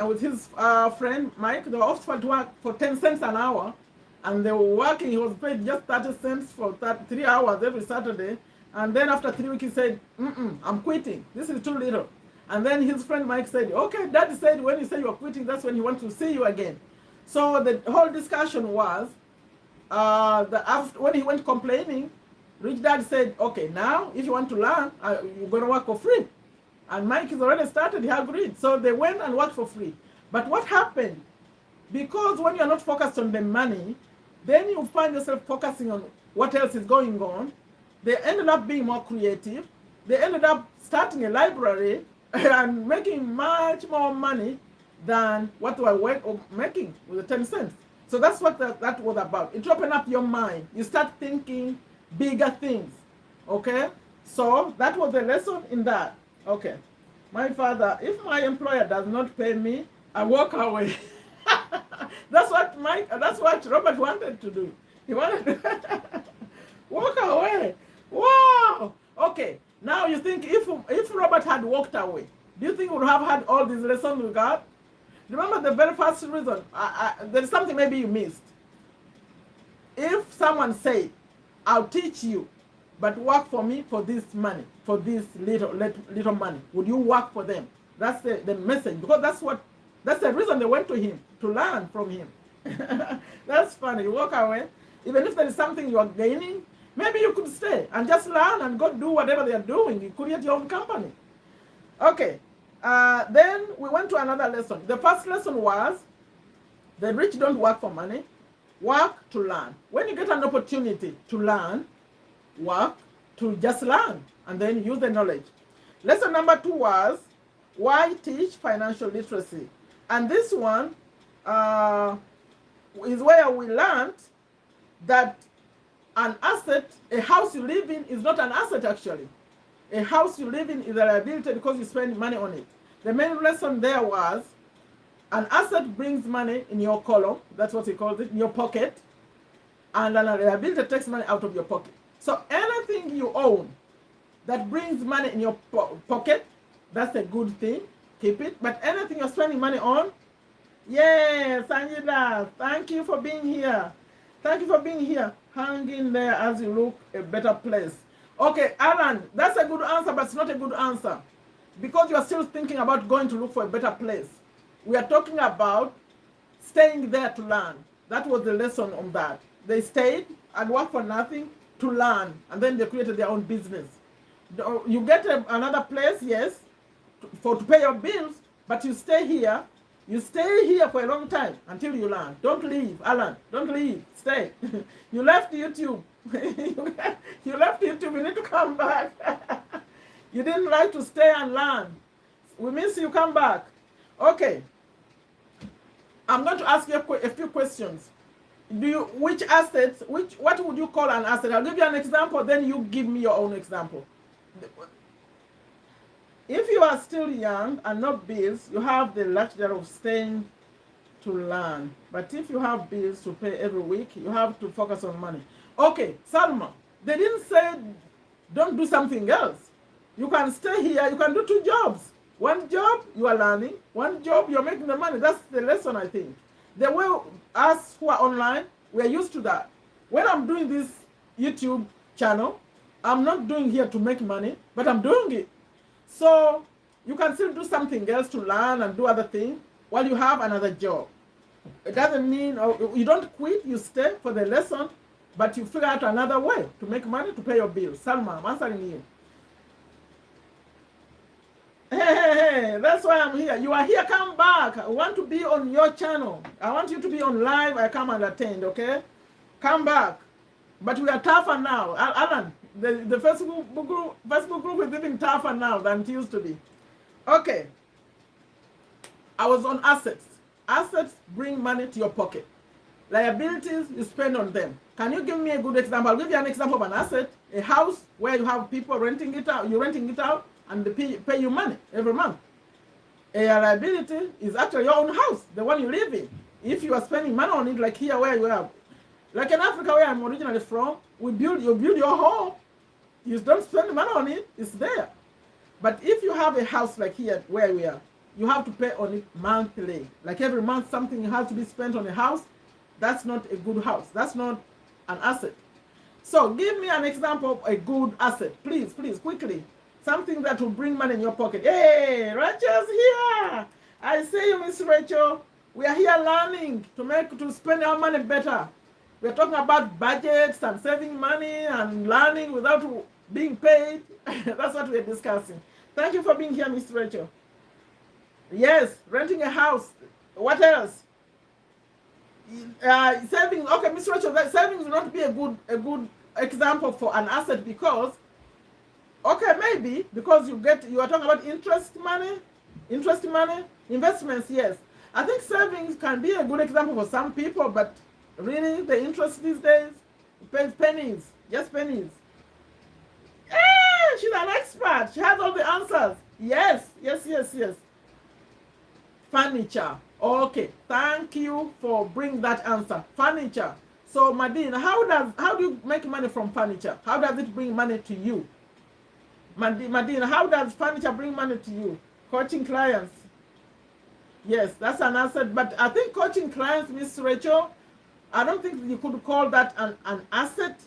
with his friend Mike. They were offered to work for 10 cents an hour, and they were working. He was paid just 30 cents for 3 hours every Saturday. And then after 3 weeks, he said, I'm quitting. This is too little. And then his friend Mike said, okay, Daddy said when you say you're quitting, that's when he wants to see you again. So the whole discussion was, when he went complaining, Rich Dad said, okay, now if you want to learn, you're going to work for free. And Mike has already started, he agreed. So they went and worked for free. But what happened? Because when you're not focused on the money, then you find yourself focusing on what else is going on. They ended up being more creative. They ended up starting a library and making much more money than what they were making with the 10 cents. So that's what that was about. It opened up your mind. You start thinking bigger things. Okay? So that was the lesson in that. Okay. My father, if my employer does not pay me, I walk away. That's what Robert wanted to do. He wanted to walk away. Wow. Okay. Now you think if Robert had walked away, do you think we would have had all these lessons we got? Remember the very first reason. There's something maybe you missed. If someone said, I'll teach you, but work for me for this money, for this little money, would you work for them? That's the message. Because that's the reason they went to him, to learn from him. That's funny. You walk away. Even if there is something you are gaining, maybe you could stay and just learn and go do whatever they are doing. You create your own company. Okay. Then we went to another lesson. The first lesson was, the rich don't work for money, work to learn. When you get an opportunity to learn, work to just learn and then use the knowledge. Lesson number 2 was, why teach financial literacy? And this one is where we learned that an asset, a house you live in is not an asset actually. A house you live in is a liability because you spend money on it. The main lesson there was, an asset brings money in your column, that's what he calls it, in your pocket, and a liability takes money out of your pocket. So anything you own that brings money in your pocket, that's a good thing, keep it. But anything you're spending money on, yes, Angela, thank you for being here. Thank you for being here. Hang in there as you look a better place. Okay, Alan, that's a good answer, but it's not a good answer. Because you are still thinking about going to look for a better place. We are talking about staying there to learn. That was the lesson on that. They stayed and worked for nothing to learn, and then they created their own business. You get another place, yes, to pay your bills, but you stay here. You stay here for a long time until you learn. Don't leave, Alan. Don't leave. Stay. You left YouTube. You left YouTube. You need to come back. You didn't like to stay and learn. We miss you. Come back. Okay. I'm going to ask you a few questions. Which assets, what would you call an asset? I'll give you an example, then you give me your own example. If you are still young and not bills, you have the luxury of staying to learn. But if you have bills to pay every week, you have to focus on money. Okay, Salma, they didn't say don't do something else. You can stay here. You can do 2 jobs. One job, you are learning. One job, you're making the money. That's the lesson, I think. The way us who are online, we're used to that. When I'm doing this YouTube channel, I'm not doing here to make money, but I'm doing it. So you can still do something else to learn and do other things while you have another job. It doesn't mean you don't quit, you stay for the lesson, but you figure out another way to make money to pay your bills. Salma, I'm answering you. Hey, that's why I'm here. You are here, come back. I want to be on your channel. I want you to be on live. I come and attend, okay? Come back. But we are tougher now. Alan, the Facebook group is even tougher now than it used to be. Okay. I was on assets. Assets bring money to your pocket. Liabilities, you spend on them. Can you give me a good example? I'll give you an example of an asset. A house where you have people renting it out. You're renting it out and they pay you money every month. A liability is actually your own house, the one you live in. If you are spending money on it, like here where you are, like in Africa where I'm originally from, you build your home. You don't spend money on it, it's there. But if you have a house like here where we are, you have to pay on it monthly. Like every month something has to be spent on a house. That's not a good house. That's not an asset. So give me an example of a good asset. Please, quickly. Something that will bring money in your pocket. Hey, Rachel's here. I see you, Miss Rachel. We are here learning to spend our money better. We're talking about budgets and saving money and learning without being paid. That's what we're discussing. Thank you for being here, Miss Rachel. Yes, renting a house. What else? Savings. Okay, Miss Rachel, that savings will not be a good example for an asset because, okay, maybe because you are talking about interest money, investments. Yes, I think savings can be a good example for some people, but really the interest these days pays pennies, just pennies. She's an expert. She has all the answers. Yes. Furniture. Okay, thank you for bringing that answer. Furniture. So Madine, how do you make money from furniture? How does it bring money to you? Madine, how does furniture bring money to you? Coaching clients. Yes, that's an asset. But I think coaching clients, Miss Rachel, I don't think you could call that an asset.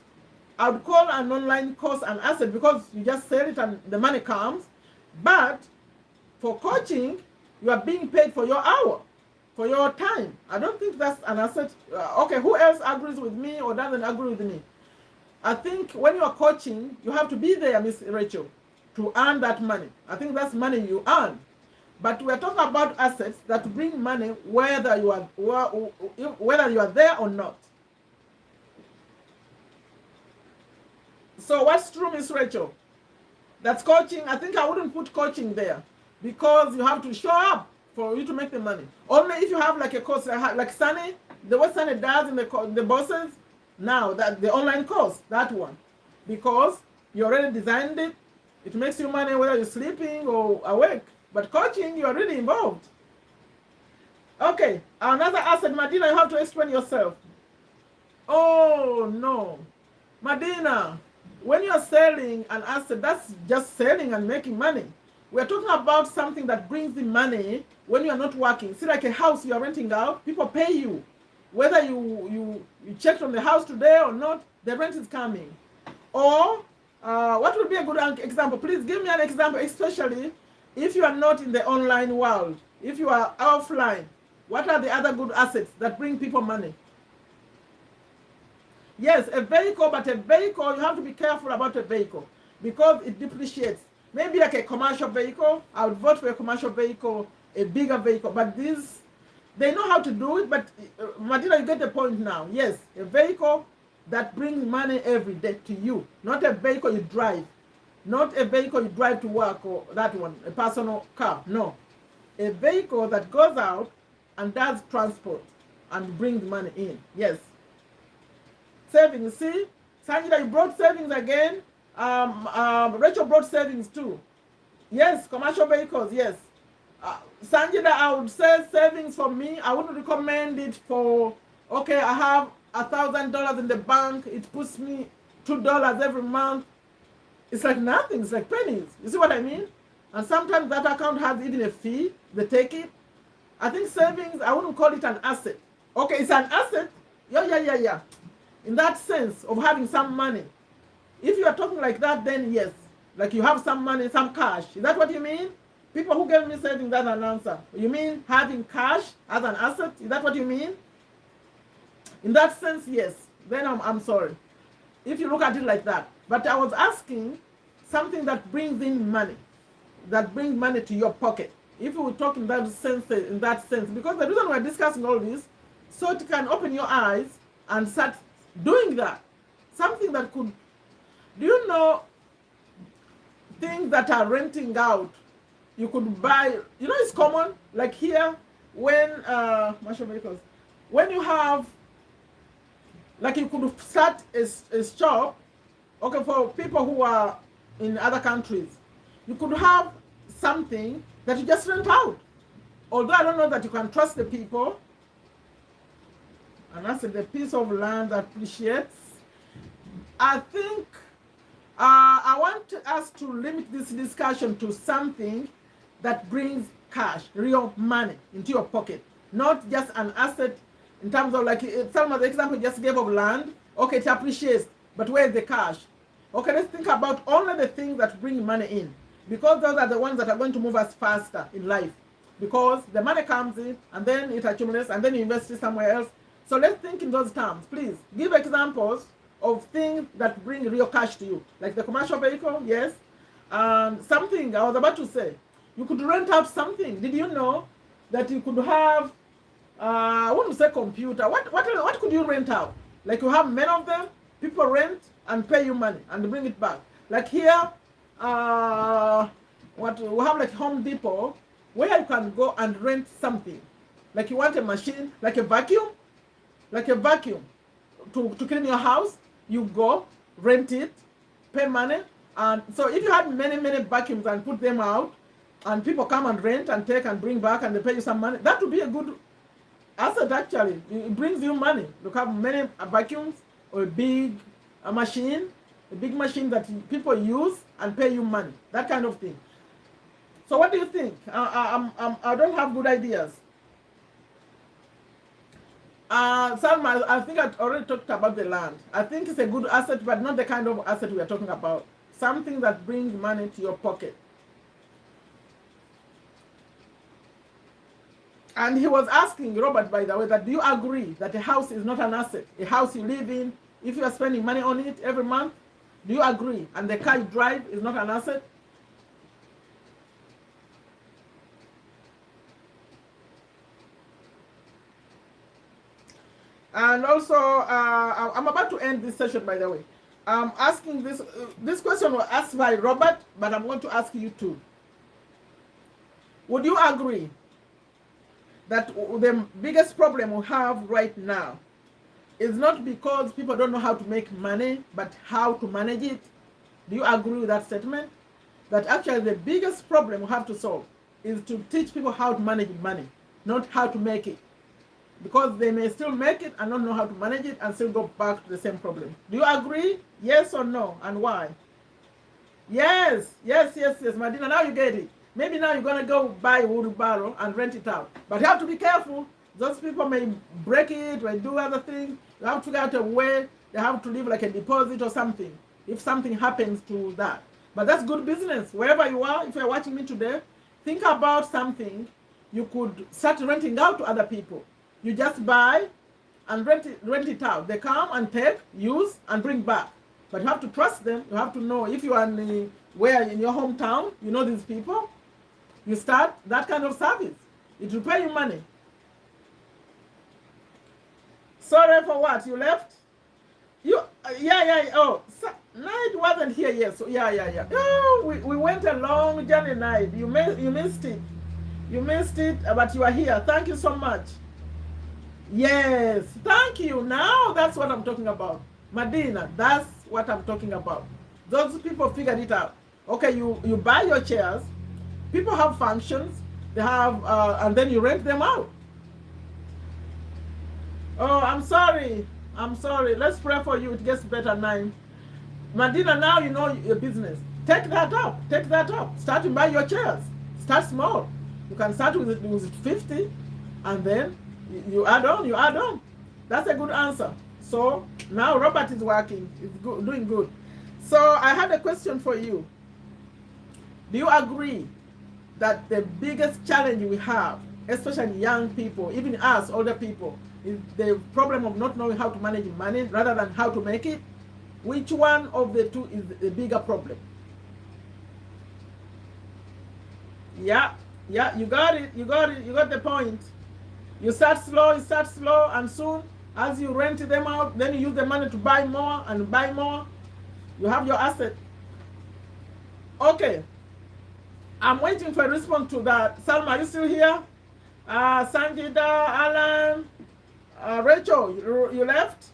I would call an online course an asset because you just sell it and the money comes. But for coaching, you are being paid for your hour, for your time. I don't think that's an asset. Okay, who else agrees with me or doesn't agree with me? I think when you are coaching, you have to be there, Miss Rachel, to earn that money. I think that's money you earn. But we're talking about assets that bring money whether you are there or not. So what's true, Miss Rachel? That's coaching. I think I wouldn't put coaching there because you have to show up for you to make the money. Only if you have like a course like Sunny, what Sunny does in the bosses now, that the online course, that one, because you already designed it. It makes you money whether you're sleeping or awake. But coaching, you're really involved. Okay, another asset, Madina, you have to explain yourself. Oh no, Madina, when you're selling an asset, that's just selling and making money. We're talking about something that brings the money when you're not working. See, like a house you're renting out, people pay you. Whether you checked on the house today or not, the rent is coming. Or what would be a good example? Please give me an example, especially if you are not in the online world. If you are offline, what are the other good assets that bring people money? Yes, a vehicle, but a vehicle, you have to be careful about a vehicle because it depreciates. Maybe like a commercial vehicle, I would vote for a commercial vehicle, a bigger vehicle, but these, they know how to do it, but Madina, you get the point now. Yes, a vehicle that brings money every day to you, not a vehicle you drive, not a vehicle you drive to work or that one, a personal car, no. A vehicle that goes out and does transport and brings money in, yes. Savings, see? Sanjida, you brought savings again. Rachel brought savings too. Yes, commercial vehicles, yes. Sanjida, I would say savings for me, I wouldn't recommend it for, okay, I have $1,000 in the bank, it puts me $2 every month. It's like nothing. It's like pennies. You see what I mean? And sometimes that account has even a fee. They take it. I think savings, I wouldn't call it an asset. Okay, it's an asset. Yeah. In that sense of having some money. If you are talking like that, then yes. Like you have some money, some cash. Is that what you mean? People who gave me savings, that's an answer. You mean having cash as an asset? Is that what you mean? In that sense, yes. Then I'm sorry. If you look at it like that. But I was asking something that brings in money. That brings money to your pocket. If we talk in that sense, because the reason we're discussing all this, so it can open your eyes and start doing that. Something that could, do you know, things that are renting out, you could buy, you know, it's common, like here, when you have, like you could start a shop, okay, for people who are in other countries, you could have something that you just rent out. Although I don't know that you can trust the people, and that's the piece of land that appreciates. I think I want us to limit this discussion to something that brings cash, real money into your pocket, not just an asset in terms of like some of the example you just gave of land. Okay, it appreciates, but where's the cash? Okay, let's think about only the things that bring money in, because those are the ones that are going to move us faster in life, because the money comes in and then it accumulates and then you invest it somewhere else. So let's think in those terms. Please give examples of things that bring real cash to you, like the commercial vehicle, yes. And something I was about to say, you could rent out something. Did you know that you could have, I wouldn't say computer, what could you rent out? Like you have many of them, people rent and pay you money and bring it back. Like here, what we have like Home Depot, where you can go and rent something. Like you want a machine, like a vacuum to clean your house, you go, rent it, pay money. And so if you had many vacuums and put them out, and people come and rent and take and bring back and they pay you some money, that would be a good asset actually. It brings you money. You have many vacuums or a big machine that people use and pay you money, that kind of thing. So what do you think? I don't have good ideas. Salma, I think I already talked about the land. I think it's a good asset, but not the kind of asset we are talking about. Something that brings money to your pocket. And he was asking Robert, by the way, that do you agree that a house is not an asset? A house you live in, if you are spending money on it every month, do you agree? And the car you drive is not an asset? And also, I'm about to end this session, by the way. I'm asking this question was asked by Robert, but I'm going to ask you too. Would you agree that the biggest problem we have right now is not because people don't know how to make money, but how to manage it? Do you agree with that statement? That actually the biggest problem we have to solve is to teach people how to manage money, not how to make it. Because they may still make it and not know how to manage it and still go back to the same problem. Do you agree? Yes or no? And why? Yes, Madina, now you get it. Maybe now you're going to go buy a wheelbarrow and rent it out. But you have to be careful. Those people may break it, may do other things. You have to figure out a way. They have to leave like a deposit or something if something happens to that. But that's good business. Wherever you are, if you're watching me today, think about something you could start renting out to other people. You just buy and rent it out. They come and take, use, and bring back. But you have to trust them. You have to know if you are in your hometown, you know these people. You start that kind of service. It will pay you money. Sorry for what? You left? Oh, Night wasn't here yet. So yeah. Oh, we went a long journey, Night. You missed it. You missed it, but you are here. Thank you so much. Yes, thank you. Now that's what I'm talking about. Medina, that's what I'm talking about. Those people figured it out. Okay, you buy your chairs. People have functions. They have, and then you rent them out. Oh, I'm sorry. Let's pray for you. It gets better, 9. Madina, now you know your business. Take that up. Take that up. Start to buy your chairs. Start small. You can start with 50, and then you add on. You add on. That's a good answer. So now Robert is working. He's good, doing good. So I had a question for you. Do you agree that the biggest challenge we have, especially young people, even us older people, is the problem of not knowing how to manage money rather than how to make it? Which one of the two is the bigger problem? Yeah, you got it, you got it, you got the point. You start slow, and soon as you rent them out, then you use the money to buy more and buy more. You have your asset. Okay, I'm waiting for a response to that. Salma, are you still here? Sanjida, Alan, Rachel, you left?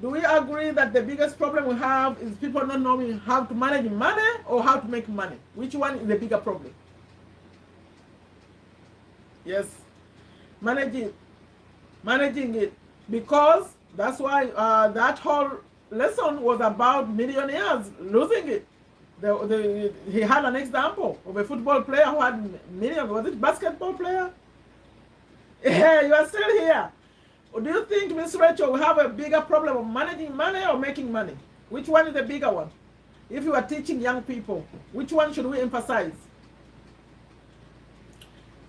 Do we agree that the biggest problem we have is people not knowing how to manage money or how to make money? Which one is the bigger problem? Yes, managing it, because that's why that whole lesson was about millionaires losing it. He had an example of a football player who had millions. Was it basketball player? Yeah, you are still here. Do you think, Miss Rachel, we have a bigger problem of managing money or making money? Which one is the bigger one? If you are teaching young people, which one should we emphasize?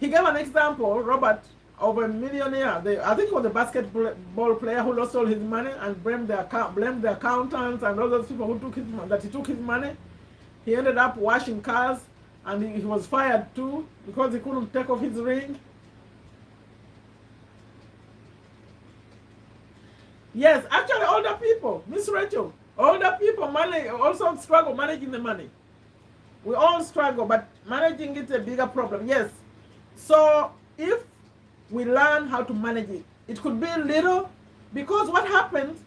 He gave an example, Robert, of a millionaire. I think it was a basketball player who lost all his money and blamed the accountants and all those people who took his money, that he took his money. He ended up washing cars, and he was fired too because he couldn't take off his ring. Yes, actually older people, Miss Rachel, older people also struggle managing the money. We all struggle, but managing it is a bigger problem. Yes. So if we learn how to manage it, it could be little, because what happens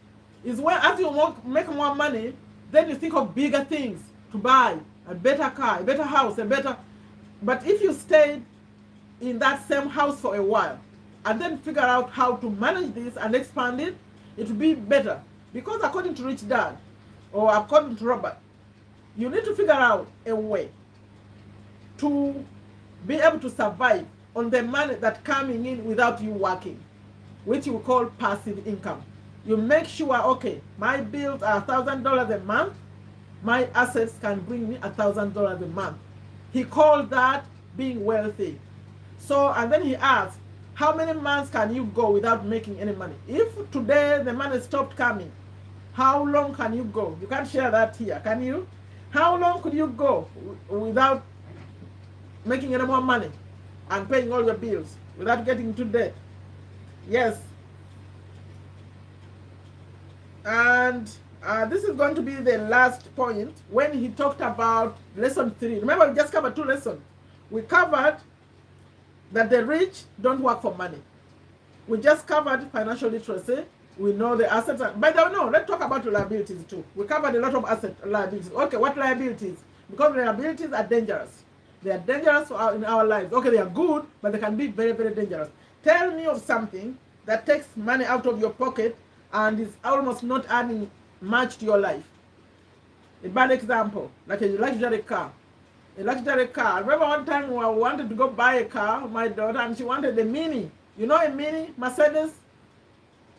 is when as you make more money, then you think of bigger things to buy, a better car, a better house, but if you stayed in that same house for a while and then figure out how to manage this and expand it, it will be better. Because according to Rich Dad, or according to Robert, you need to figure out a way to be able to survive on the money that's coming in without you working, which you call passive income. You make sure, okay, my bills are $1,000 a month, my assets can bring me $1,000 a month. He called that being wealthy. So, and then he asked, how many months can you go without making any money? If today the money stopped coming, how long can you go? You can't share that here, can you? How long could you go without making any more money and paying all your bills without getting into debt? Yes. And this is going to be the last point when he talked about lesson 3. Remember, we just covered 2 lessons. We covered that the rich don't work for money. We just covered financial literacy. We know the assets. But no, let's talk about liabilities too. We covered a lot of asset liabilities. Okay, what liabilities? Because liabilities are dangerous. They are dangerous in our lives. Okay, they are good, but they can be very, very dangerous. Tell me of something that takes money out of your pocket and is almost not adding much to your life. A bad example, like a luxury car. A luxury car. I remember one time I wanted to go buy a car, my daughter, and she wanted a Mini. You know a Mini, Mercedes?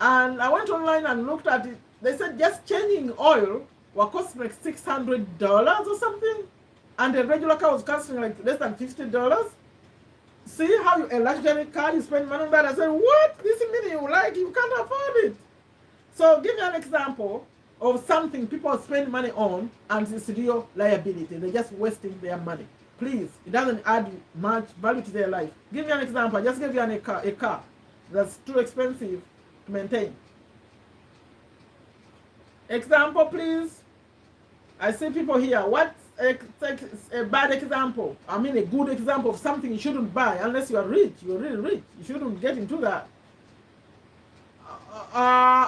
And I went online and looked at it. They said just changing oil will cost like $600 or something. And the regular car was costing like less than $50. See how a luxury car, you spend money on that? I said, what? This Mini you like, you can't afford it. So give me an example of something people spend money on and it's real liability. They're just wasting their money. Please, it doesn't add much value to their life. Give me an example. I just give you a car that's too expensive to maintain. Example, please. I see people here. What's a bad example? I mean a good example of something you shouldn't buy unless you are rich. You're really rich. You shouldn't get into that.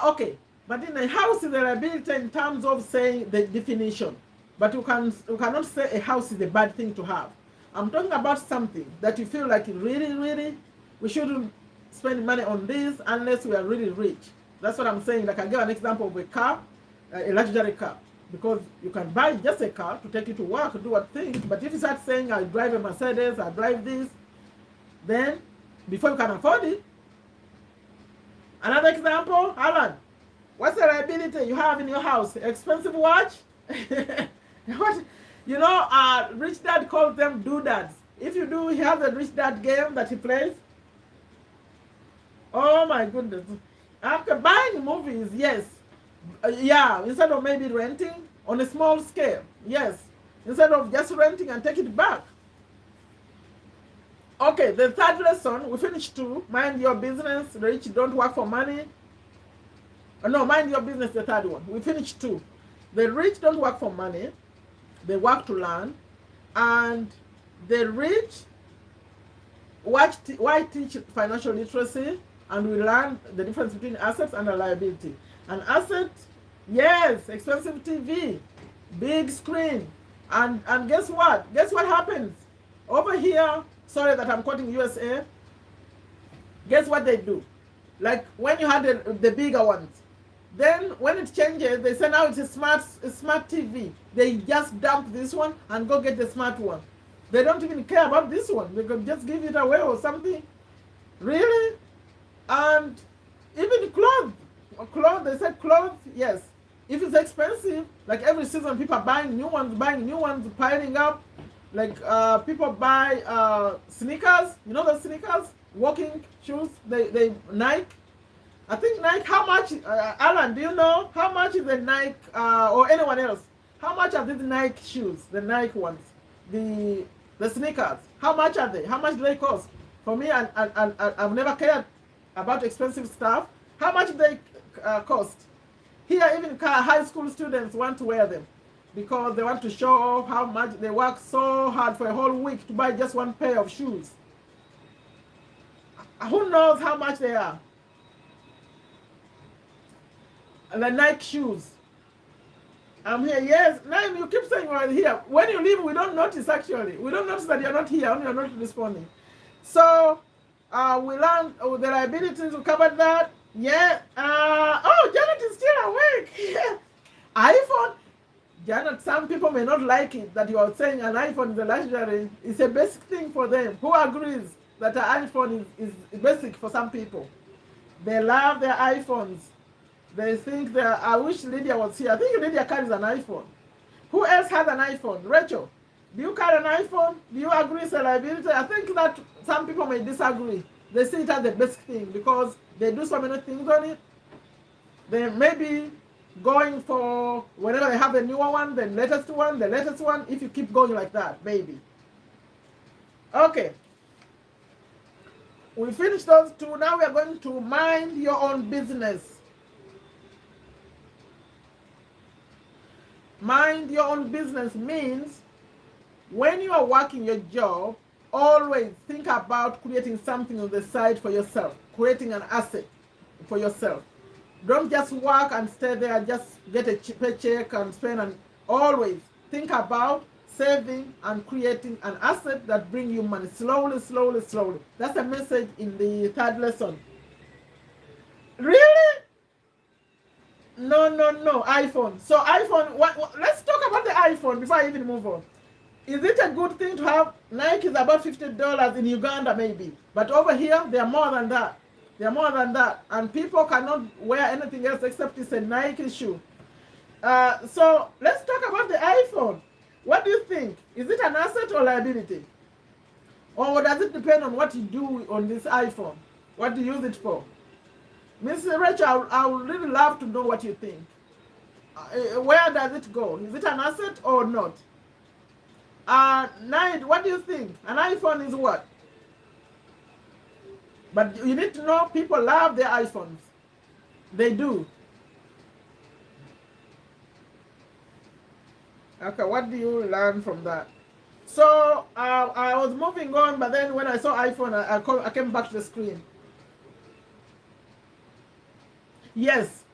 Okay. But in a house is a liability in terms of saying the definition. But you cannot say a house is a bad thing to have. I'm talking about something that you feel like really, we shouldn't spend money on this unless we are really rich. That's what I'm saying. Like I give an example of a car, a luxury car. because you can buy just a car to take you to work, do what things. But if you start saying, I drive a Mercedes, I drive this, then before you can afford it. Another example, Alan, what's the liability you have in your house? Expensive watch? What? You know, Rich Dad calls them doodads. If you do, he has a Rich Dad game that he plays. Oh my goodness. After buying movies, yes. Yeah, instead of maybe renting on a small scale, yes. Instead of just renting and take it back. Okay, the third lesson, we finished 2. Mind your business, rich don't work for money. No, mind your business, the third one. We finished 2. The rich don't work for money. They work to learn. And the rich, why teach financial literacy? And we learn the difference between assets and a liability. An asset, yes, expensive TV, big screen. And guess what? Guess what happens? Over here, sorry that I'm quoting USA. Guess what they do? Like when you had the bigger ones. Then when it changes, they say now it's a smart TV. They just dump this one and go get the smart one. They don't even care about this one. They could just give it away or something. Really? And even clothes. Clothes, they said clothes, yes. If it's expensive, like every season people are buying new ones, piling up. Like people buy sneakers, you know the sneakers? Walking shoes, they Nike. I think Nike, how much, Alan, do you know? How much is the Nike, or anyone else? How much are these Nike shoes, the Nike ones? The sneakers, how much are they? How much do they cost? For me, I've never cared about expensive stuff. How much do they cost? Here, even high school students want to wear them because they want to show off how much they work so hard for a whole week to buy just one pair of shoes. Who knows how much they are? And the Nike shoes. I'm here, yes. Now you keep saying you're here. When you leave, we don't notice actually. We don't notice that you're not here, only you're not responding. So, we learned the liabilities, we covered that. Yeah. Oh, Janet is still awake. Yeah. iPhone. Janet, some people may not like it that you are saying an iPhone is a luxury. It's a basic thing for them. Who agrees that an iPhone is basic for some people? They love their iPhones. They think that, I wish Lydia was here. I think Lydia carries an iPhone. Who else has an iPhone? Rachel, do you carry an iPhone? Do you agree it's a liability? I think that some people may disagree. They see it as the best thing because they do so many things on it. They may be going for whenever they have a newer one, the latest one, if you keep going like that, maybe. Okay. We finished those 2. Now we are going to mind your own business. Mind your own business means when you are working your job, always think about creating something on the side for yourself, creating an asset for yourself. Don't just work and stay there, just get a paycheck and spend, and always think about saving and creating an asset that brings you money slowly, slowly, slowly. That's a message in the 3rd lesson. Really? No, iPhone. So iPhone, let's talk about the iPhone before I even move on. Is it a good thing to have? Nike is about $50 in Uganda maybe. But over here, they are more than that. They are more than that. And people cannot wear anything else except it's a Nike shoe. So let's talk about the iPhone. What do you think? Is it an asset or liability? Or does it depend on what you do on this iPhone? What do you use it for? Miss Rachel, I would really love to know what you think. Where does it go? Is it an asset or not? Nide, what do you think? An iPhone is what? But you need to know people love their iPhones. They do. Okay, what do you learn from that? So I was moving on, but then when I saw iPhone, I came back to the screen. Yes.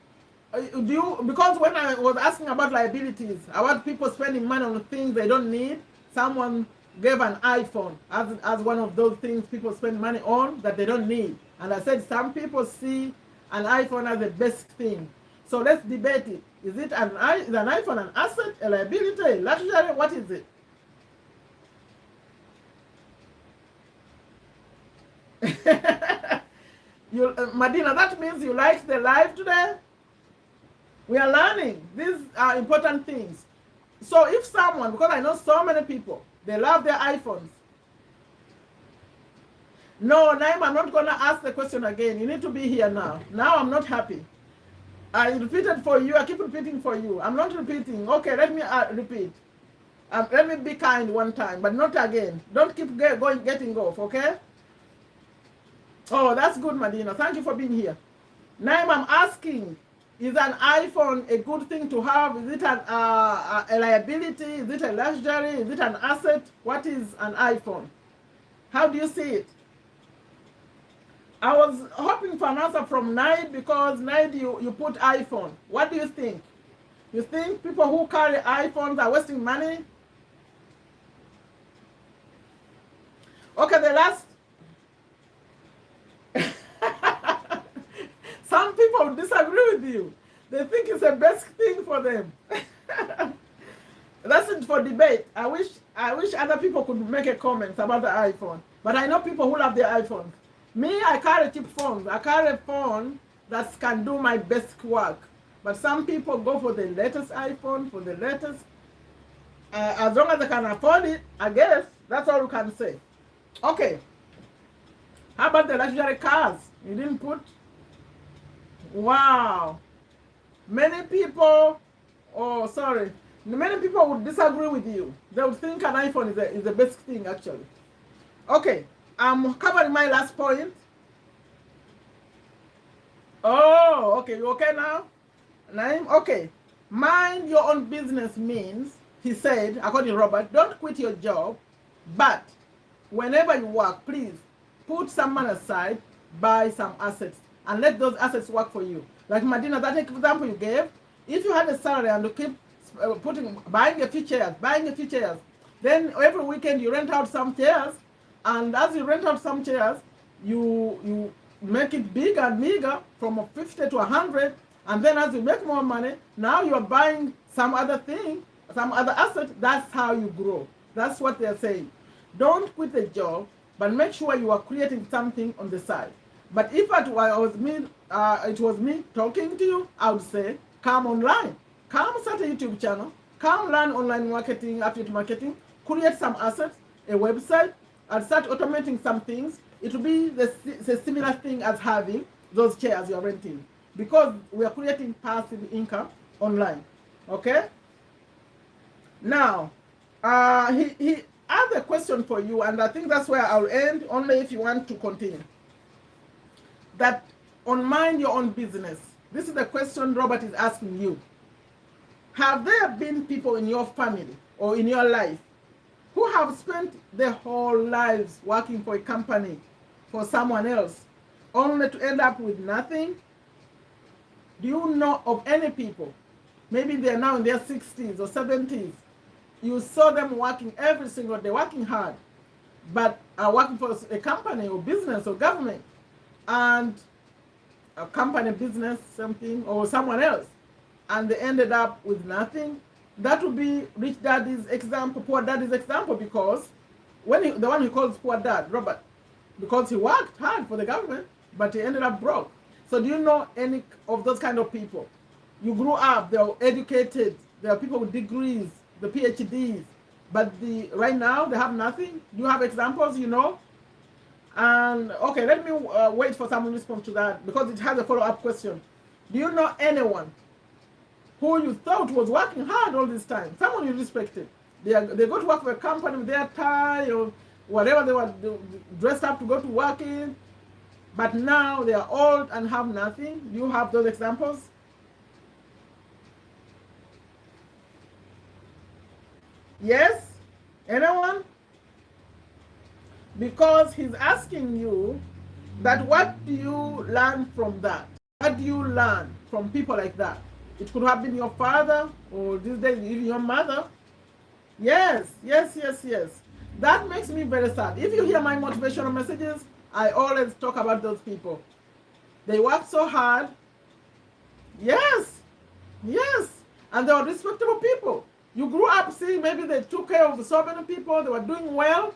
Because when I was asking about liabilities, about people spending money on things they don't need, someone gave an iPhone as one of those things people spend money on that they don't need. And I said some people see an iPhone as the best thing. So let's debate it. Is an iPhone an asset, a liability, a luxury? What is it? Madina, that means you like the live today? We are learning. These are important things. So if someone, because I know so many people, they love their iPhones. No, Naim, I'm not going to ask the question again. You need to be here now. Now I'm not happy. I repeated for you. I keep repeating for you. I'm not repeating. Okay, let me repeat. Let me be kind one time, but not again. Don't keep getting off, okay? Oh, that's good, Madina. Thank you for being here. Naim, I'm asking, is an iPhone a good thing to have? Is it a liability? Is it a luxury? Is it an asset? What is an iPhone? How do you see it? I was hoping for an answer from Naid, because Naid, you put iPhone. What do you think? You think people who carry iPhones are wasting money? Okay, the last. Some people disagree with you. They think it's the best thing for them. That's it for debate. I wish other people could make a comment about the iPhone. But I know people who love their iPhones. Me, I carry cheap phones. I carry a phone that can do my best work. But some people go for the latest iPhone, for the latest. As long as they can afford it, I guess. That's all you can say. Okay. How about the luxury cars? You didn't put? Wow. Many people, many people would disagree with you. They would think an iPhone is the best thing, actually. Okay. I'm covering my last point. Oh, okay. You okay now? Naim? Okay. Mind your own business means, he said, according to Robert, don't quit your job, but whenever you work, please put some money aside, buy some assets, and let those assets work for you. Like Madina, that example you gave, if you had a salary and you keep buying a few chairs, then every weekend you rent out some chairs, and as you rent out some chairs, you make it bigger and bigger from 50 to 100, and then as you make more money, now you are buying some other thing, some other asset. That's how you grow. That's what they're saying. Don't quit the job, but make sure you are creating something on the side. But if it was me talking to you, I would say, come online. Come start a YouTube channel. Come learn online marketing, affiliate marketing. Create some assets, a website, and start automating some things. It will be the similar thing as having those chairs you're renting, because we are creating passive income online. Okay? Now, he has a question for you, and I think that's where I'll end, only if you want to continue. That on mind your own business. This is the question Robert is asking you. Have there been people in your family or in your life who have spent their whole lives working for a company, for someone else, only to end up with nothing? Do you know of any people? Maybe they're now in their 60s or 70s. You saw them working every single day, working hard, but working for a company or business or government, and a company, business, something, or someone else, and they ended up with nothing. That would be rich daddy's example, poor daddy's example, because the one he calls poor dad, Robert, because he worked hard for the government, but he ended up broke. So do you know any of those kind of people? You grew up, they are educated, there are people with degrees, the PhDs, but right now they have nothing. Do you have examples, you know? And okay, let me wait for someone to respond to that, because it has a follow-up question. Do you know anyone who you thought was working hard all this time, someone you respected? They go to work for a company with their tie or whatever they were dressed up to go to work in, but now they are old and have nothing. Do you have those examples? Yes? Anyone? Because he's asking you that what do you learn from that? What do you learn from people like that? It could have been your father, or these days even your mother. Yes. That makes me very sad. If you hear my motivational messages, I always talk about those people. They work so hard. Yes, Yes, and they were respectable people. You grew up seeing maybe they took care of so many people, they were doing well,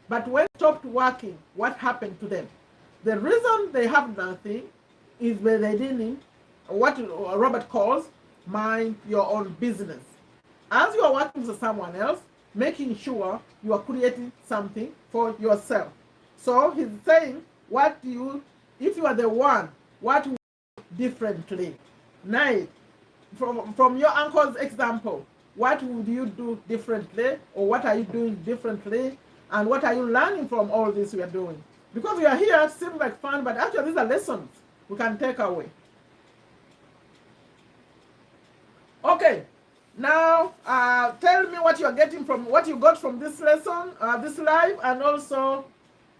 but when they stopped working, what happened to them? The reason they have nothing is that they didn't, what Robert calls, mind your own business. As you are working for someone else, making sure you are creating something for yourself. So he's saying, if you are the one, what would you do differently? Now, from your uncle's example, what would you do differently, or what are you doing differently, and what are you learning from all this we are doing? Because we are here, it seems like fun, but actually these are lessons we can take away. Okay, now tell me what you are getting from what you got from this lesson, this live, and also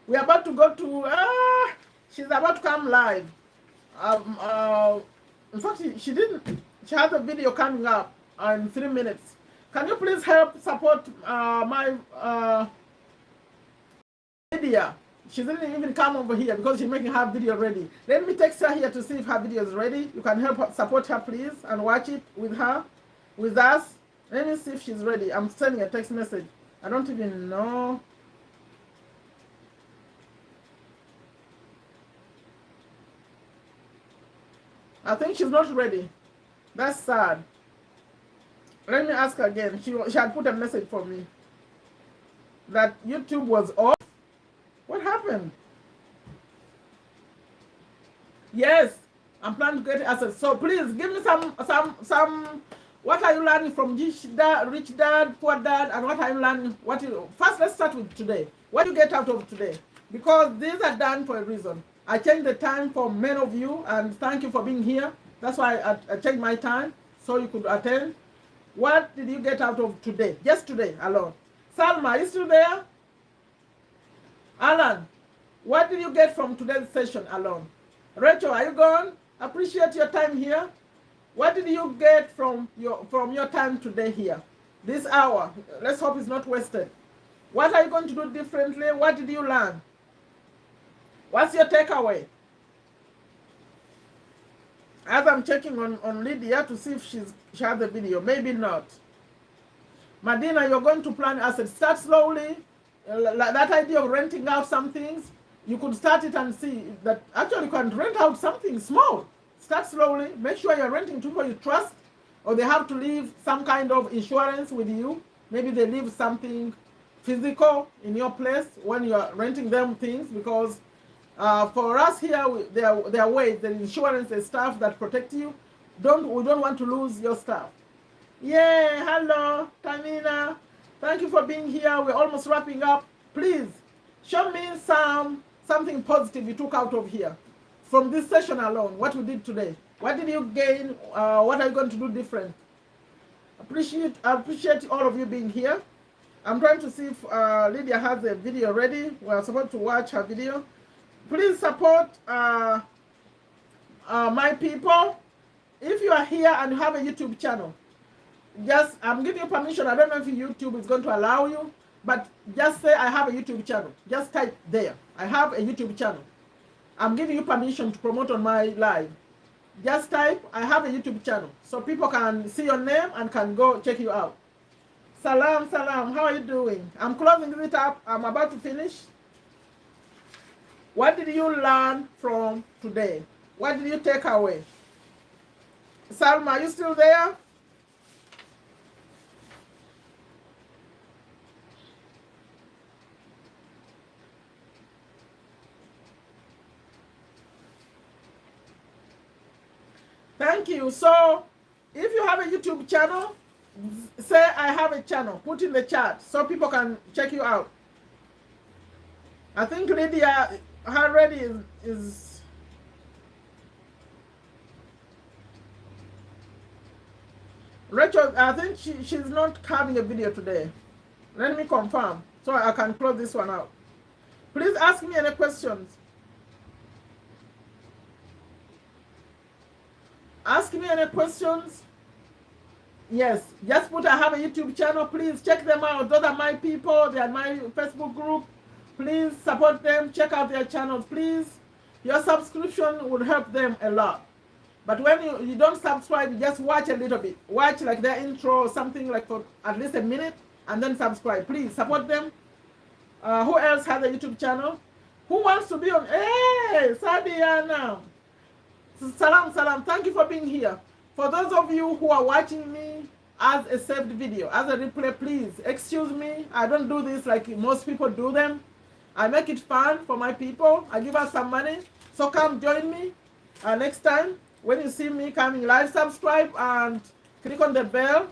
we are about to go to. She's about to come live. In fact, she didn't. She has a video coming up in 3 minutes. Can you please help support my Lydia? She didn't even come over here because she's making her video ready. Let me text her here to see if her video is ready. You can help support her, please, and watch it with her, with us. Let me see if she's ready. I'm sending a text message. I don't even know. I think she's not ready. That's sad. Let me ask her again. She had put a message for me that YouTube was off. What happened? Yes, I'm planning to get assets. So please give me some. What are you learning from Rich Dad, Poor Dad, and what are you learning? First, let's start with today. What do you get out of today? Because these are done for a reason. I changed the time for many of you, and thank you for being here. That's why I changed my time so you could attend. What did you get out of today? Just today alone. Salma, are you still there? Alan, what did you get from today's session alone? Rachel, are you gone? Appreciate your time here. What did you get from your time today here? This hour, let's hope it's not wasted. What are you going to do differently? What did you learn? What's your takeaway? As I'm checking on Lydia to see if she has the video. Maybe not. Madina, you're going to plan assets. Start slowly. That idea of renting out some things, you could start it and see that actually you can rent out something small. Start slowly. Make sure you're renting to people you trust, or they have to leave some kind of insurance with you. Maybe they leave something physical in your place when you're renting them things, because for us here, there are ways, the insurance and stuff that protect you. We don't want to lose your stuff. Yeah, hello, Tamina. Thank you for being here. We're almost wrapping up. Please, show me something positive you took out of here. From this session alone, what we did today. What did you gain? What are you going to do different? I appreciate all of you being here. I'm trying to see if Lydia has the video ready. We're supposed to watch her video. Please support my people. If you are here and you have a YouTube channel, I'm giving you permission. I don't know if YouTube is going to allow you, but just say I have a YouTube channel. Just type there, I have a YouTube channel. I'm giving you permission to promote on my live. Just type, I have a YouTube channel, so people can see your name and can go check you out. Salam, salam, how are you doing? I'm closing it up. I'm about to finish. What did you learn from today? What did you take away? Salma, are you still there? Thank you. So, if you have a YouTube channel, say I have a channel. Put in the chat so people can check you out. I think Lydia, her ready is Rachel. I think she's not having a video today. Let me confirm so I can close this one out. Please ask me any questions. Ask me any questions. Yes, just put I have a YouTube channel. Please check them out. Those are my people. They are my Facebook group. Please support them. Check out their channels, please. Your subscription would help them a lot. But when you don't subscribe, you just watch a little bit. Watch like their intro or something like for at least a minute and then subscribe. Please support them. Who else has a YouTube channel? Who wants to be on? Hey, Sadiana. Salam, salam. Thank you for being here. For those of you who are watching me as a saved video, as a replay, please excuse me. I don't do this like most people do them. I make it fun for my people. I give us some money. So come join me next time. When you see me coming live, subscribe and click on the bell.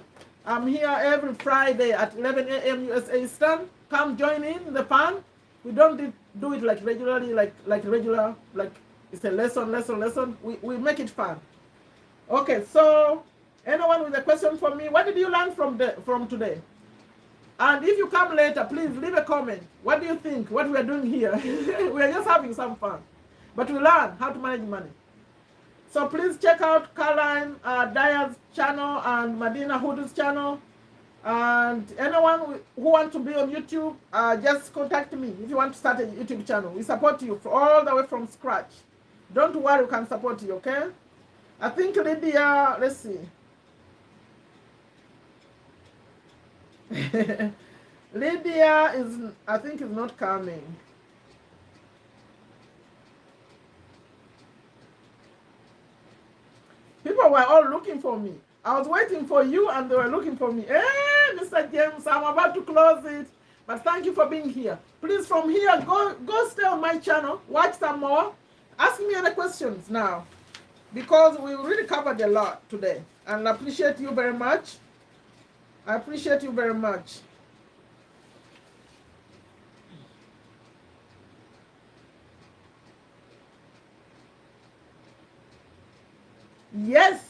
I'm here every Friday at 11 a.m. USA Eastern. Come join in the fun. We don't do it like regularly, like regular, like it's a lesson. We make it fun. Okay, so anyone with a question for me? What did you learn from today? And if you come later, please leave a comment. What do you think? What we are doing here? We are just having some fun, but we learn how to manage money. So please check out Caroline Dyer's channel and Medina Hudu's channel. And anyone who wants to be on YouTube, just contact me if you want to start a YouTube channel. We support you all the way from scratch. Don't worry, we can support you, okay? I think Lydia, let's see. Lydia I think is not coming. People were all looking for me. I was waiting for you and they were looking for me. Hey, Mr. James, I'm about to close it. But thank you for being here. Please, from here, go stay on my channel. Watch some more. Ask me any questions now. Because we really covered a lot today. And I appreciate you very much. I appreciate you very much. Yes.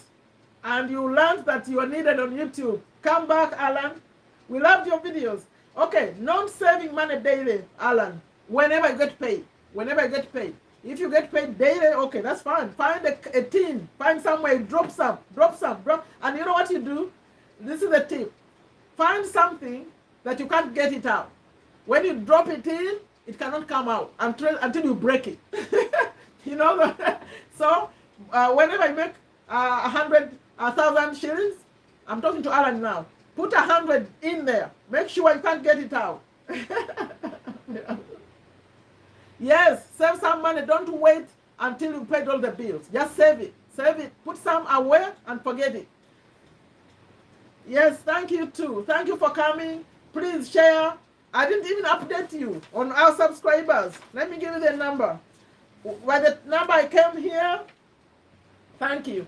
And you learned that you are needed on YouTube. Come back, Alan. We loved your videos. Okay, non-saving money daily, Alan. Whenever you get paid. Whenever you get paid. If you get paid daily, okay, that's fine. Find a team. Find somewhere, drop some. And you know what you do? This is a tip. Find something that you can't get it out. When you drop it in, it cannot come out until you break it. You know? So, whenever you make 1,000 shillings, I'm talking to Alan now. Put 100 in there. Make sure you can't get it out. Yes, save some money. Don't wait until you paid all the bills. Just save it. Save it. Put some away and forget it. Yes, thank you too. Thank you for coming. Please share. I didn't even update you on our subscribers. Let me give you the number. By the number I came here, thank you.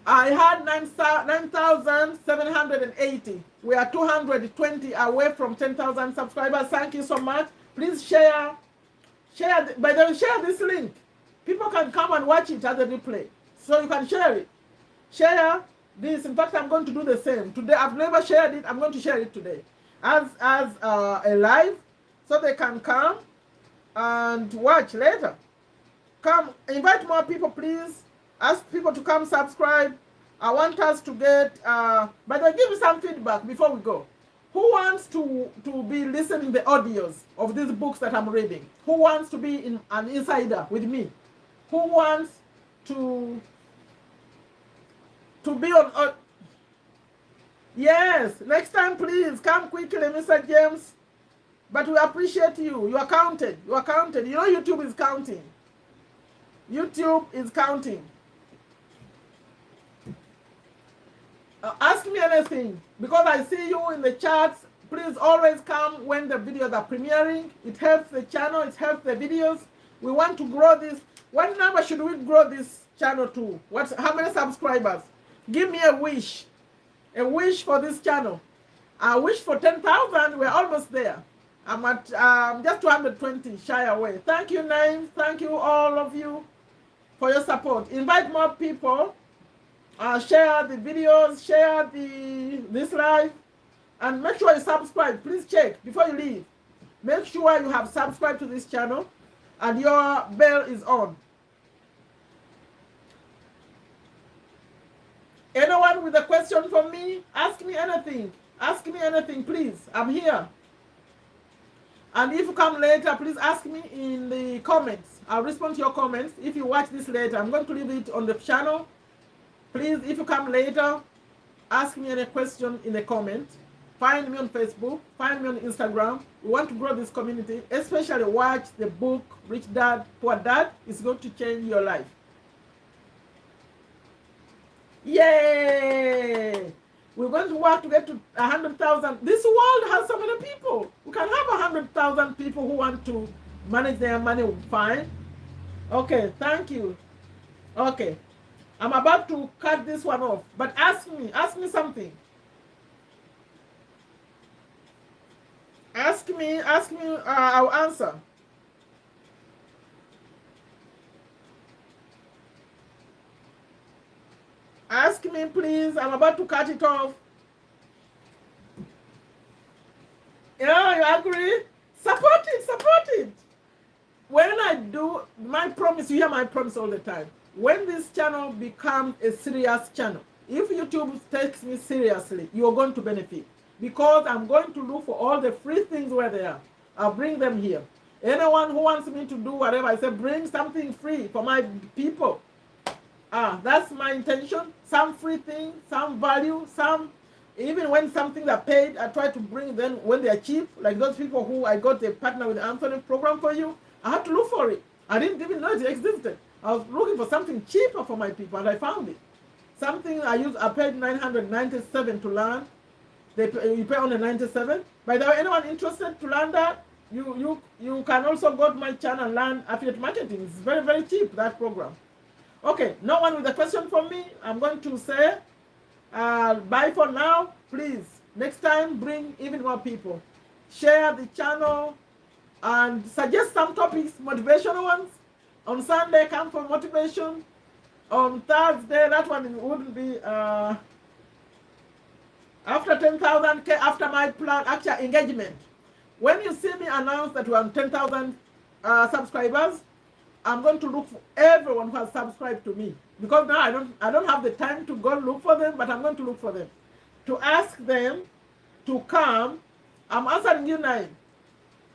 I had 9,780. We are 220 away from 10,000 subscribers. Thank you so much. Please share. By the way, share this link. People can come and watch it as a replay. So you can share it. Share this. In fact, I'm going to do the same. Today, I've never shared it. I'm going to share it today as a live so they can come and watch later. Come, invite more people, please. Ask people to come subscribe. I want us to get, but I'll give you some feedback before we go. Who wants to be listening the audios of these books that I'm reading? Who wants to be an insider with me? Who wants to be on? Yes, next time please come quickly, Mr. James. But we appreciate you. You are counted. You are counted. You know YouTube is counting. YouTube is counting. Ask me anything because I see you in the chats. Please always come when the videos are premiering. It helps the channel. It helps the videos. We want to grow this. What number should we grow this channel to? How many subscribers? Give me a wish. A wish for this channel. I wish for 10,000. We're almost there. I'm at just 220 shy away. Thank you, Names. Thank you, all of you, for your support. Invite more people. Share the videos, share this live, and make sure you subscribe. Please check before you leave. Make sure you have subscribed to this channel and your bell is on. Anyone with a question for me? Ask me anything. Ask me anything, please. I'm here. And if you come later, please ask me in the comments. I'll respond to your comments. If you watch this later, I'm going to leave it on the channel. Please, if you come later, ask me any question in the comment. Find me on Facebook. Find me on Instagram. We want to grow this community. Especially watch the book, Rich Dad, Poor Dad. It's going to change your life. Yay! We're going to work to get to 100,000. This world has so many people. We can have 100,000 people who want to manage their money fine. Okay, thank you. Okay, I'm about to cut this one off, but ask me something. Ask me, I'll answer. Ask me, please. I'm about to cut it off. Yeah, you agree? Support it. When I do my promise, you hear my promise all the time. When this channel becomes a serious channel, if YouTube takes me seriously, you're going to benefit. Because I'm going to look for all the free things where they are. I'll bring them here. Anyone who wants me to do whatever, I say, bring something free for my people. That's my intention. Some free thing, some value, some, even when some things are paid, I try to bring them when they are cheap. Like those people who I got a partner with Anthony program for you. I had to look for it. I didn't even know it existed. I was looking for something cheaper for my people, and I found it. Something I paid $997 to learn. You pay only $97. By the way, anyone interested to learn that, you can also go to my channel and learn affiliate marketing. It's very, very cheap, that program. Okay, no one with a question for me. I'm going to say bye for now. Please, next time, bring even more people. Share the channel and suggest some topics, motivational ones. On Sunday, come for motivation. On Thursday, that one wouldn't be after 10,000K, after my plan, actual engagement. When you see me announce that we're on 10,000 subscribers, I'm going to look for everyone who has subscribed to me. Because now I don't have the time to go look for them, but I'm going to look for them. To ask them to come. I'm answering you now.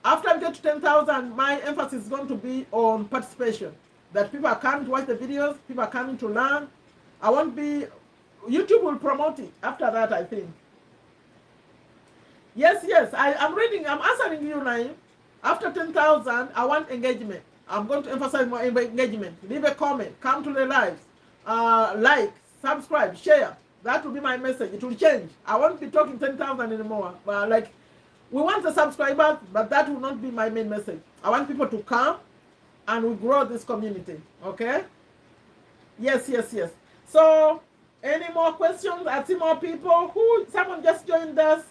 After I get to 10,000, my emphasis is going to be on participation. That people are coming to watch the videos, people are coming to learn. I won't be, YouTube will promote it after that, I think. Yes, I'm reading, I'm answering you now. After 10,000, I want engagement. I'm going to emphasize more engagement. Leave a comment, come to the lives, like, subscribe, share. That will be my message. It will change. I won't be talking 10,000 anymore. But we want the subscribers, but that will not be my main message. I want people to come and we grow this community. Okay? Yes. So, any more questions? I see more people. Someone just joined us.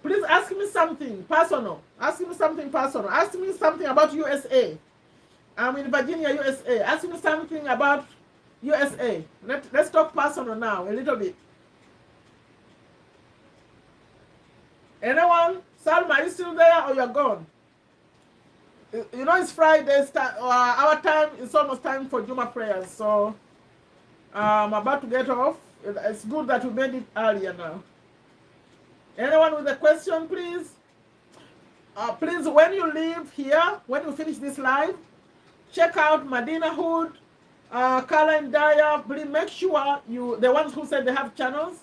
Please ask me something personal. Ask me something personal. Ask me something about USA. I'm in Virginia, USA. Ask me something about USA. Let's talk personal now, a little bit. Anyone? Salma, are you still there or you're gone? You know it's Friday. Our time is almost time for Juma prayers. So I'm about to get off. It's good that we made it earlier now. Anyone with a question, please? Please, when you leave here, when you finish this live, check out Medina Hood, Caroline Dyer. Please make sure the ones who said they have channels,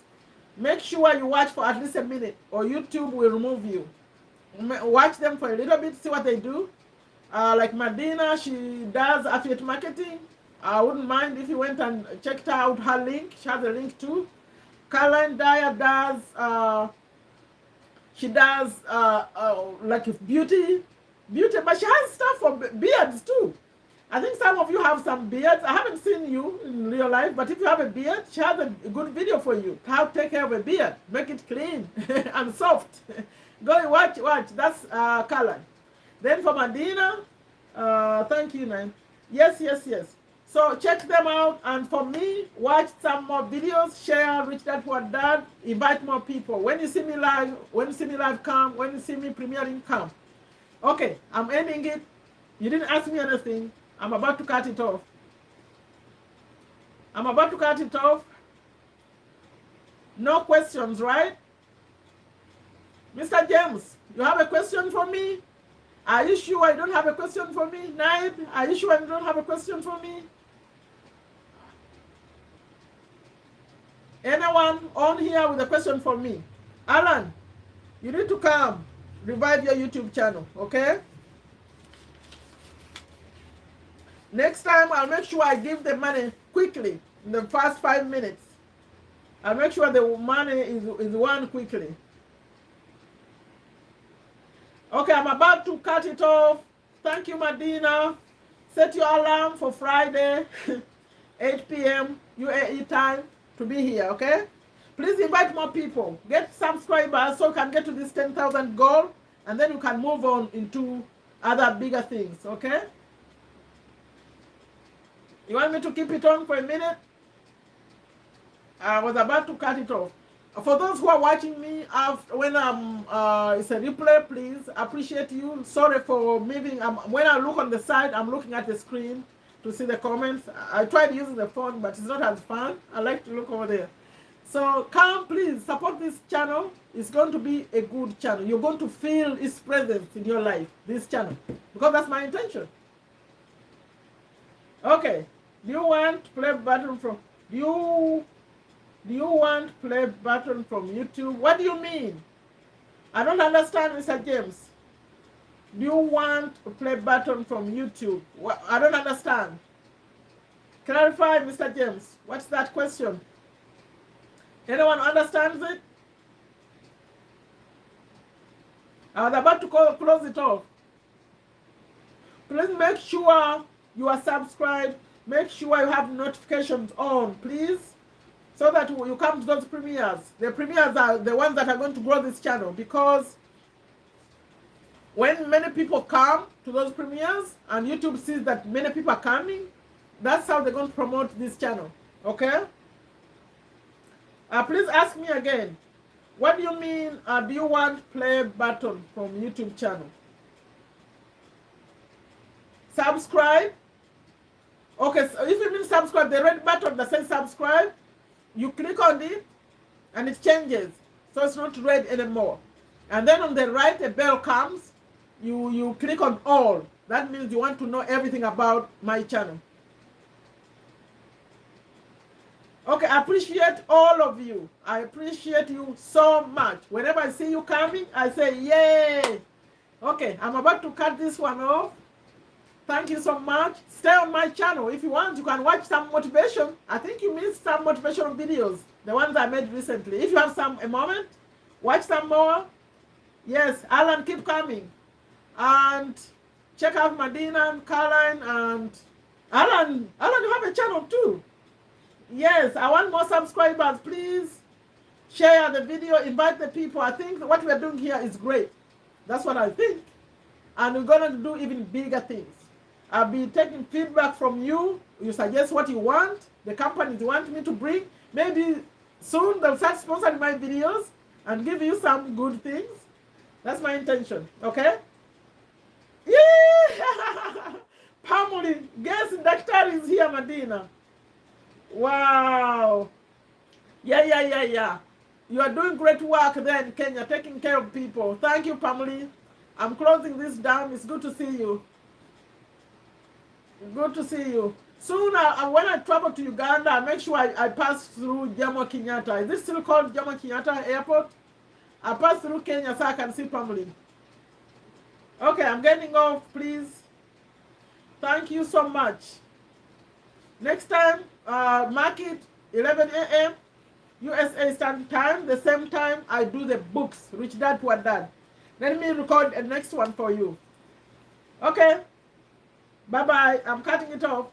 make sure you watch for at least a minute or YouTube will remove you. Watch them for a little bit, see what they do. Like Medina, she does affiliate marketing. I wouldn't mind if you went and checked out her link. She has a link too. Caroline Dyer does, she does like beauty, but she has stuff for beards too. I think some of you have some beards. I haven't seen you in real life, but if you have a beard, she has a good video for you. How to take care of a beard. Make it clean and soft. Go and watch. That's Caroline. Then for Medina, thank you, man. Yes. So check them out, and for me, watch some more videos, share, Rich Dad Poor Dad, invite more people. When you see me live, come. When you see me premiering, come. Okay, I'm ending it. You didn't ask me anything. I'm about to cut it off. No questions, right? Mr. James, you have a question for me? Are you sure you don't have a question for me? Naib, are you sure you don't have a question for me? Anyone on here with a question for me? Alan, you need to come. Revive your YouTube channel, okay? Next time, I'll make sure I give the money quickly in the first 5 minutes. I'll make sure the money is won quickly. Okay, I'm about to cut it off. Thank you, Medina. Set your alarm for Friday, 8 p.m. UAE time to be here, okay? Please invite more people. Get subscribers so you can get to this 10,000 goal, and then you can move on into other bigger things, okay? You want me to keep it on for a minute? I was about to cut it off. For those who are watching me when it's a replay, please appreciate you. Sorry for moving. When I look on the side, I'm looking at the screen to see the comments. I tried using the phone, but it's not as fun. I like to look over there. So come, please support this channel. It's going to be a good channel. You're going to feel its presence in your life, this channel, because that's my intention. Okay. Do you want play button from? Do you want play button from YouTube? What do you mean? I don't understand, Mr. James. Do you want a play button from YouTube? I don't understand. Clarify, Mr. James. What's that question? Anyone understands it? I was about to close it off. Please make sure you are subscribed. Make sure you have notifications on, please, so that you come to those premieres. The premieres are the ones that are going to grow this channel, because when many people come to those premieres and YouTube sees that many people are coming, that's how they're going to promote this channel, okay? Please ask me again. What do you mean, do you want play button from YouTube channel? Subscribe? Okay, so if you mean subscribe, the red button that says subscribe, you click on it and it changes. So it's not red anymore. And then on the right, a bell comes. You click on all. That means you want to know everything about my channel. Okay, I appreciate all of you. I appreciate you so much. Whenever I see you coming, I say, yay. Okay, I'm about to cut this one off. Thank you so much. Stay on my channel. If you want, you can watch some motivation. I think you missed some motivational videos, the ones I made recently. If you have a moment, watch some more. Yes, Alan, keep coming. And check out Medina and Caroline and Alan. Alan, you have a channel too. Yes, I want more subscribers. Please share the video, invite the people. I think what we're doing here is great. That's what I think. And we're going to do even bigger things. I'll be taking feedback from you. You suggest what you want, the companies want me to bring. Maybe soon they'll start sponsoring my videos and give you some good things. That's my intention, okay? Yeah! Pamuli, guess Doctor is here, Medina. Wow. Yeah. You are doing great work there in Kenya, taking care of people. Thank you, Pamuli. I'm closing this down. It's good to see you. Good to see you. Soon, when I travel to Uganda, I'll make sure I pass through Jomo Kenyatta. Is this still called Jomo Kenyatta Airport? I pass through Kenya so I can see family. Okay, I'm getting off, please. Thank you so much. Next time, mark it 11 a.m. USA Standard Time. The same time I do the books, Rich Dad, Poor Dad. Let me record the next one for you. Okay. Bye-bye. I'm cutting it off.